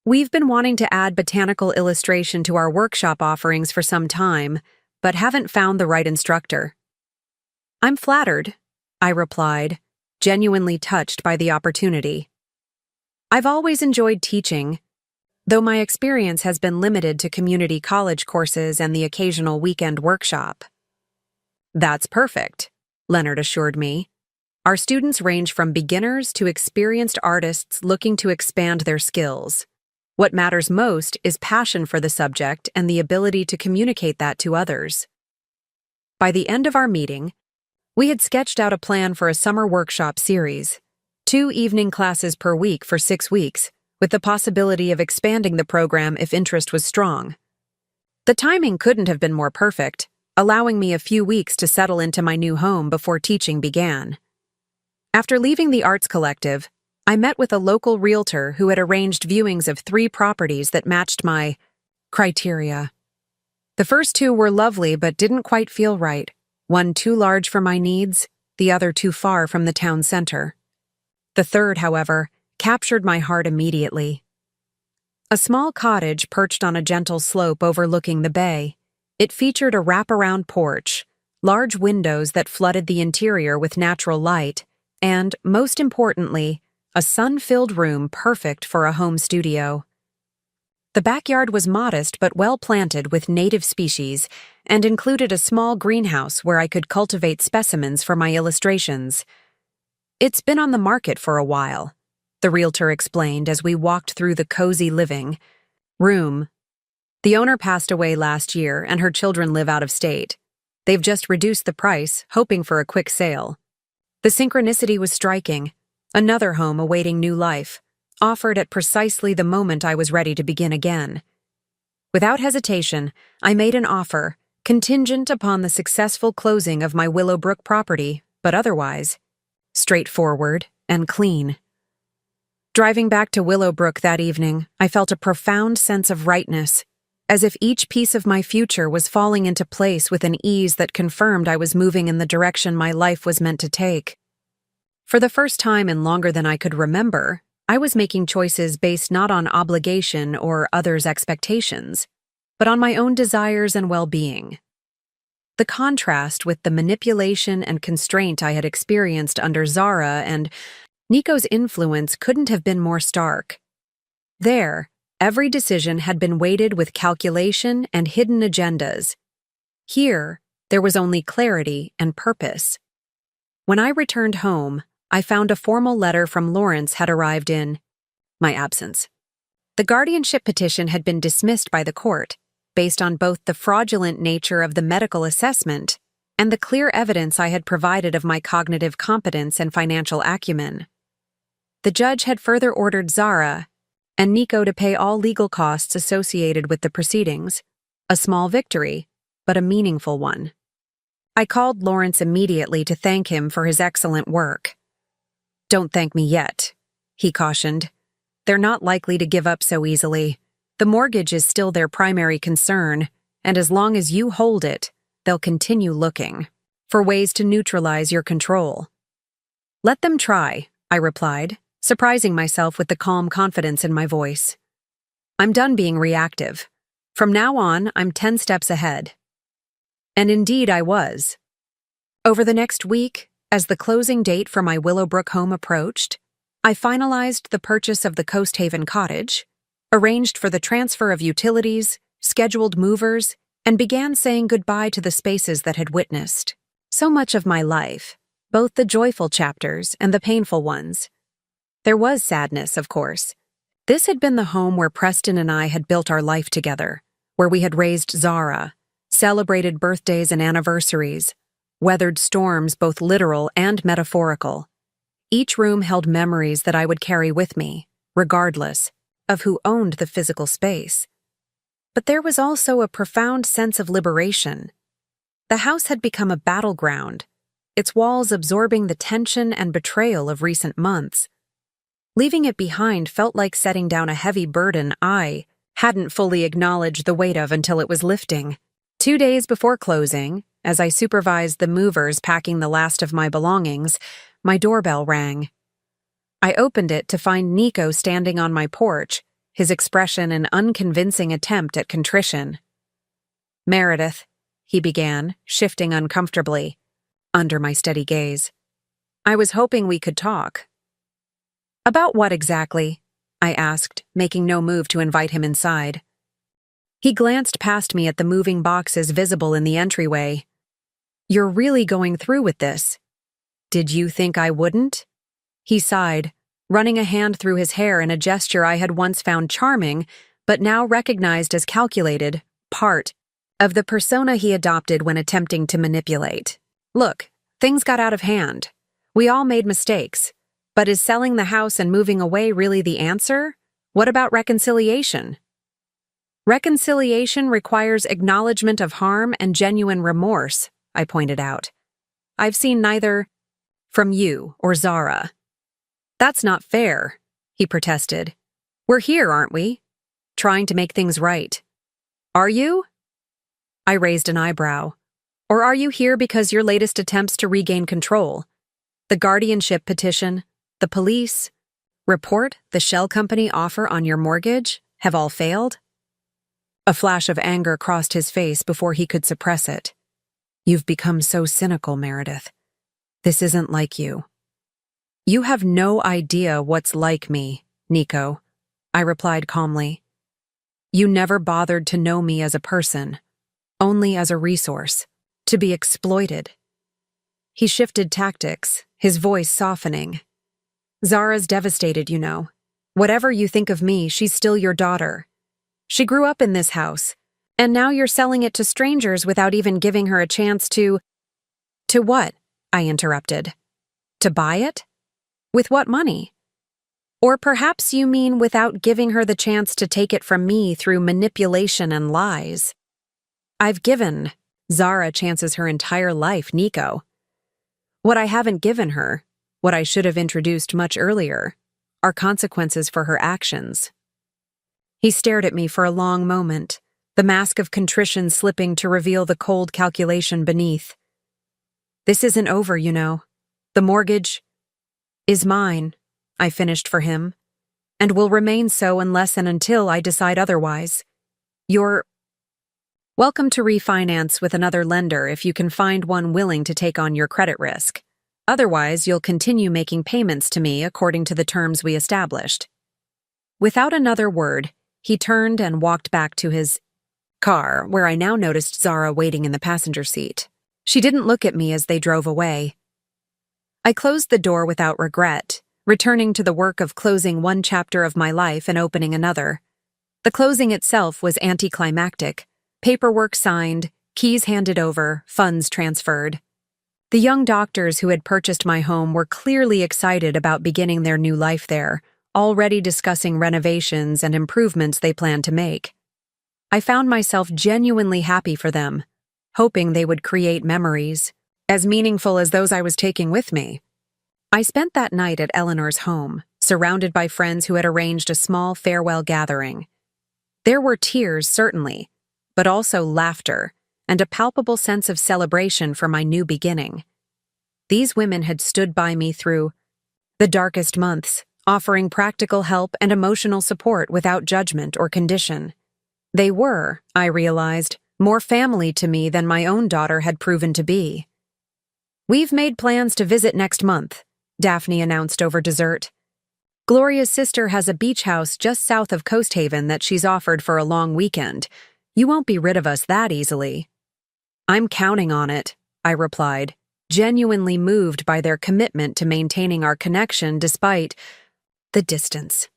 We've been wanting to add botanical illustration to our workshop offerings for some time, but haven't found the right instructor. I'm flattered, I replied, genuinely touched by the opportunity. I've always enjoyed teaching, though my experience has been limited to community college courses and the occasional weekend workshop. That's perfect, Leonard assured me. Our students range from beginners to experienced artists looking to expand their skills. What matters most is passion for the subject and the ability to communicate that to others. By the end of our meeting, we had sketched out a plan for a summer workshop series, 2 evening classes per week for 6 weeks, with the possibility of expanding the program if interest was strong. The timing couldn't have been more perfect, allowing me a few weeks to settle into my new home before teaching began. After leaving the Arts Collective, I met with a local realtor who had arranged viewings of 3 properties that matched my criteria. The first 2 were lovely but didn't quite feel right. One too large for my needs, the other too far from the town center. The third, however, captured my heart immediately. A small cottage perched on a gentle slope overlooking the bay. It featured a wraparound porch, large windows that flooded the interior with natural light, and, most importantly, a sun-filled room perfect for a home studio. The backyard was modest but well-planted with native species and included a small greenhouse where I could cultivate specimens for my illustrations. "It's been on the market for a while," the realtor explained as we walked through the cozy living room. "The owner passed away last year and her children live out of state. They've just reduced the price, hoping for a quick sale." The synchronicity was striking. Another home awaiting new life, offered at precisely the moment I was ready to begin again. Without hesitation, I made an offer, contingent upon the successful closing of my Willowbrook property, but otherwise straightforward and clean. Driving back to Willowbrook that evening, I felt a profound sense of rightness, as if each piece of my future was falling into place with an ease that confirmed I was moving in the direction my life was meant to take. For the first time in longer than I could remember, I was making choices based not on obligation or others' expectations, but on my own desires and well-being. The contrast with the manipulation and constraint I had experienced under Zara and Nico's influence couldn't have been more stark. There, every decision had been weighted with calculation and hidden agendas. Here, there was only clarity and purpose. When I returned home, I found a formal letter from Lawrence had arrived in my absence. The guardianship petition had been dismissed by the court, based on both the fraudulent nature of the medical assessment and the clear evidence I had provided of my cognitive competence and financial acumen. The judge had further ordered Zara and Nico to pay all legal costs associated with the proceedings, a small victory, but a meaningful one. I called Lawrence immediately to thank him for his excellent work. "Don't thank me yet," he cautioned. "They're not likely to give up so easily. The mortgage is still their primary concern, and as long as you hold it, they'll continue looking for ways to neutralize your control." "Let them try," I replied, surprising myself with the calm confidence in my voice. "I'm done being reactive. From now on, I'm 10 steps ahead." And indeed I was. Over the next week, as the closing date for my Willowbrook home approached, I finalized the purchase of the Coast Haven cottage, arranged for the transfer of utilities, scheduled movers, and began saying goodbye to the spaces that had witnessed so much of my life, both the joyful chapters and the painful ones. There was sadness, of course. This had been the home where Preston and I had built our life together, where we had raised Zara, celebrated birthdays and anniversaries, weathered storms both literal and metaphorical. Each room held memories that I would carry with me, regardless of who owned the physical space. But there was also a profound sense of liberation. The house had become a battleground, its walls absorbing the tension and betrayal of recent months. Leaving it behind felt like setting down a heavy burden I hadn't fully acknowledged the weight of until it was lifting. 2 days before closing, as I supervised the movers packing the last of my belongings, my doorbell rang. I opened it to find Nico standing on my porch, his expression an unconvincing attempt at contrition. "Meredith," he began, shifting uncomfortably, under my steady gaze. "I was hoping we could talk." "About what exactly?" I asked, making no move to invite him inside. He glanced past me at the moving boxes visible in the entryway. "You're really going through with this? Did you think I wouldn't?" He sighed, running a hand through his hair in a gesture I had once found charming, but now recognized as calculated, part of the persona he adopted when attempting to manipulate. "Look, things got out of hand. We all made mistakes. But is selling the house and moving away really the answer? What about reconciliation?" "Reconciliation requires acknowledgement of harm and genuine remorse," I pointed out. "I've seen neither from you or Zara." That's not fair, he protested. We're here, aren't we? Trying to make things right. Are you? I raised an eyebrow. Or are you here because your latest attempts to regain control? The guardianship petition, the police, report, the shell company offer on your mortgage have all failed? A flash of anger crossed his face before he could suppress it. You've become so cynical, Meredith. This isn't like you. You have no idea what's like me, Nico, I replied calmly. You never bothered to know me as a person, only as a resource, to be exploited. He shifted tactics, his voice softening. Zara's devastated, you know. Whatever you think of me, she's still your daughter. She grew up in this house, and now you're selling it to strangers without even giving her a chance to… To what? I interrupted. To buy it? With what money? Or perhaps you mean without giving her the chance to take it from me through manipulation and lies. I've given Zara chances her entire life, Nico. What I haven't given her, what I should have introduced much earlier, are consequences for her actions. He stared at me for a long moment, the mask of contrition slipping to reveal the cold calculation beneath. This isn't over, you know. The mortgage is mine, I finished for him, and will remain so unless and until I decide otherwise. You're welcome to refinance with another lender if you can find one willing to take on your credit risk. Otherwise, you'll continue making payments to me according to the terms we established. Without another word, he turned and walked back to his car, where I now noticed Zara waiting in the passenger seat. She didn't look at me as they drove away. I closed the door without regret, returning to the work of closing one chapter of my life and opening another. The closing itself was anticlimactic. Paperwork signed, keys handed over, funds transferred. The young doctors who had purchased my home were clearly excited about beginning their new life there, already discussing renovations and improvements they planned to make. I found myself genuinely happy for them, hoping they would create memories, as meaningful as those I was taking with me. I spent that night at Eleanor's home, surrounded by friends who had arranged a small farewell gathering. There were tears, certainly, but also laughter and a palpable sense of celebration for my new beginning. These women had stood by me through the darkest months, offering practical help and emotional support without judgment or condition. They were, I realized, more family to me than my own daughter had proven to be. We've made plans to visit next month, Daphne announced over dessert. Gloria's sister has a beach house just south of Coast Haven that she's offered for a long weekend. You won't be rid of us that easily. I'm counting on it, I replied, genuinely moved by their commitment to maintaining our connection despite the distance.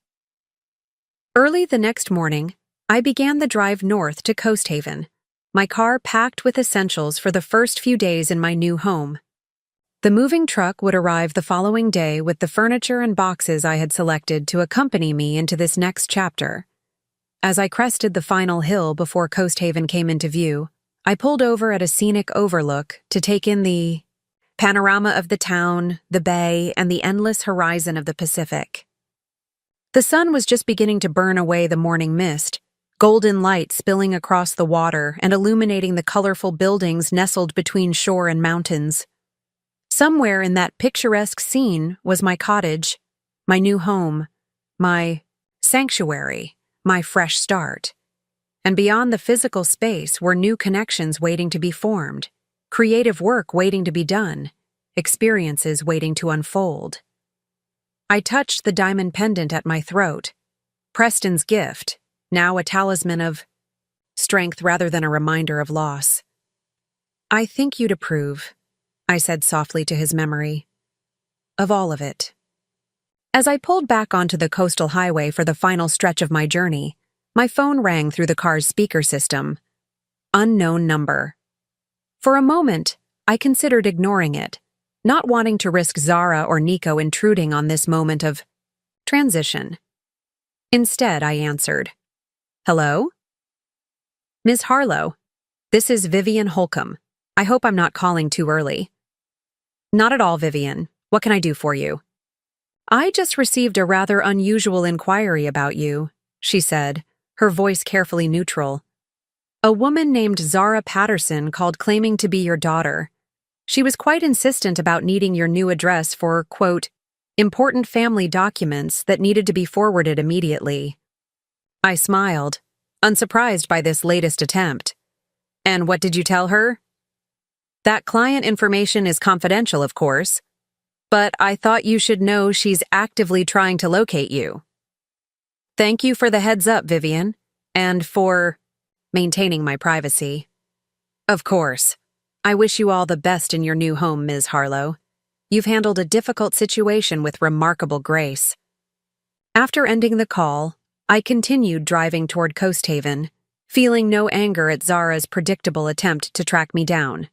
Early the next morning, I began the drive north to Coast Haven, my car packed with essentials for the first few days in my new home. The moving truck would arrive the following day with the furniture and boxes I had selected to accompany me into this next chapter. As I crested the final hill before Coast Haven came into view, I pulled over at a scenic overlook to take in the panorama of the town, the bay, and the endless horizon of the Pacific. The sun was just beginning to burn away the morning mist, golden light spilling across the water and illuminating the colorful buildings nestled between shore and mountains. Somewhere in that picturesque scene was my cottage, my new home, my sanctuary, my fresh start. And beyond the physical space were new connections waiting to be formed, creative work waiting to be done, experiences waiting to unfold. I touched the diamond pendant at my throat, Preston's gift, now a talisman of strength rather than a reminder of loss. I think you'd approve, I said softly to his memory, of all of it. As I pulled back onto the coastal highway for the final stretch of my journey, my phone rang through the car's speaker system. Unknown number. For a moment, I considered ignoring it, not wanting to risk Zara or Nico intruding on this moment of transition. Instead, I answered, "Hello? Ms. Harlow, this is Vivian Holcomb. I hope I'm not calling too early." "Not at all, Vivian. What can I do for you?" I just received a rather unusual inquiry about you, she said, her voice carefully neutral. A woman named Zara Patterson called claiming to be your daughter. She was quite insistent about needing your new address for, quote, important family documents that needed to be forwarded immediately. I smiled, unsurprised by this latest attempt. And what did you tell her? That client information is confidential, of course, but I thought you should know she's actively trying to locate you. Thank you for the heads up, Vivian, and for maintaining my privacy. Of course. I wish you all the best in your new home, Ms. Harlow. You've handled a difficult situation with remarkable grace. After ending the call, I continued driving toward Coast Haven, feeling no anger at Zara's predictable attempt to track me down.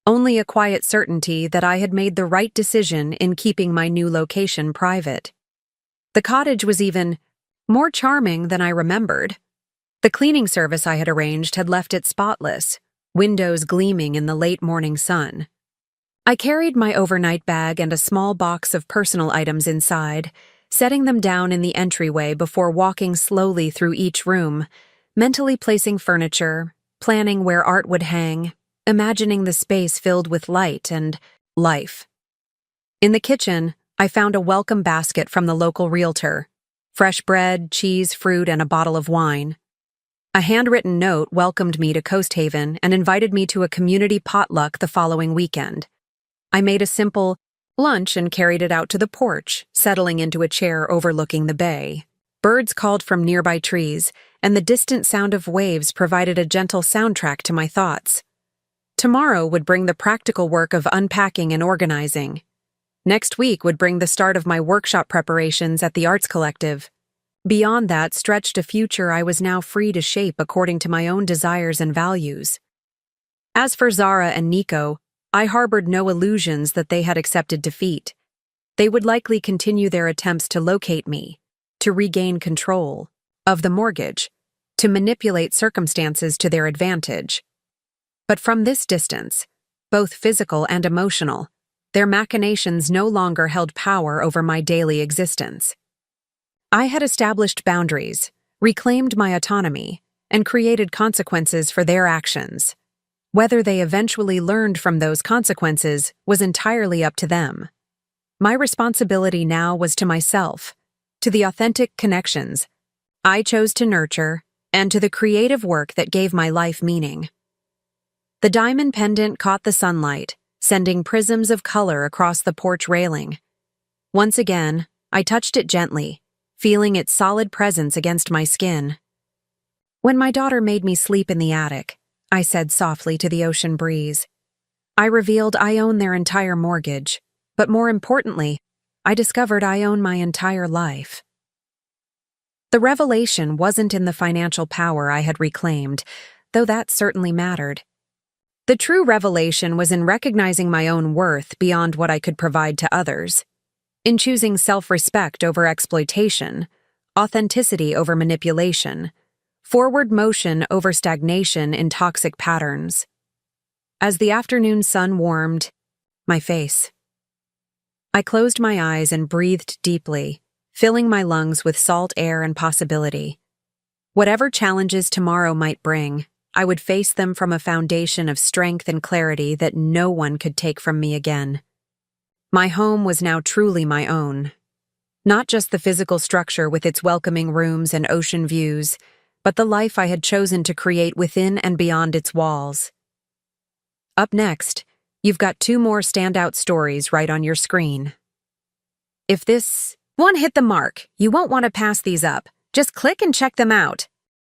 Only a quiet certainty that I had made the right decision in keeping my new location private. The cottage was even more charming than I remembered. The cleaning service I had arranged had left it spotless, windows gleaming in the late morning sun. I carried my overnight bag and a small box of personal items inside, setting them down in the entryway before walking slowly through each room, mentally placing furniture, planning where art would hang, imagining the space filled with light and life. In the kitchen, I found a welcome basket from the local realtor, fresh bread, cheese, fruit, and a bottle of wine. A handwritten note welcomed me to Coast Haven and invited me to a community potluck the following weekend. I made a simple lunch and carried it out to the porch, settling into a chair overlooking the bay. Birds called from nearby trees, and the distant sound of waves provided a gentle soundtrack to my thoughts. Tomorrow would bring the practical work of unpacking and organizing. Next week would bring the start of my workshop preparations at the Arts Collective. Beyond that stretched a future I was now free to shape according to my own desires and values. As for Zara and Nico, I harbored no illusions that they had accepted defeat. They would likely continue their attempts to locate me, to regain control of the mortgage, to manipulate circumstances to their advantage. But from this distance, both physical and emotional, their machinations no longer held power over my daily existence. I had established boundaries, reclaimed my autonomy, and created consequences for their actions. Whether they eventually learned from those consequences was entirely up to them. My responsibility now was to myself, to the authentic connections I chose to nurture, and to the creative work that gave my life meaning. The diamond pendant caught the sunlight, sending prisms of color across the porch railing. Once again, I touched it gently, feeling its solid presence against my skin. When my daughter made me sleep in the attic, I said softly to the ocean breeze, I revealed I own their entire mortgage, but more importantly, I discovered I own my entire life. The revelation wasn't in the financial power I had reclaimed, though that certainly mattered. The true revelation was in recognizing my own worth beyond what I could provide to others, in choosing self-respect over exploitation, authenticity over manipulation, forward motion over stagnation in toxic patterns. As the afternoon sun warmed my face, I closed my eyes and breathed deeply, filling my lungs with salt air and possibility. Whatever challenges tomorrow might bring, I would face them from a foundation of strength and clarity that no one could take from me again. My home was now truly my own. Not just the physical structure with its welcoming rooms and ocean views, but the life I had chosen to create within and beyond its walls. Up next, you've got 2 more standout stories right on your screen. If this one hit the mark, you won't want to pass these up. Just click and check them out.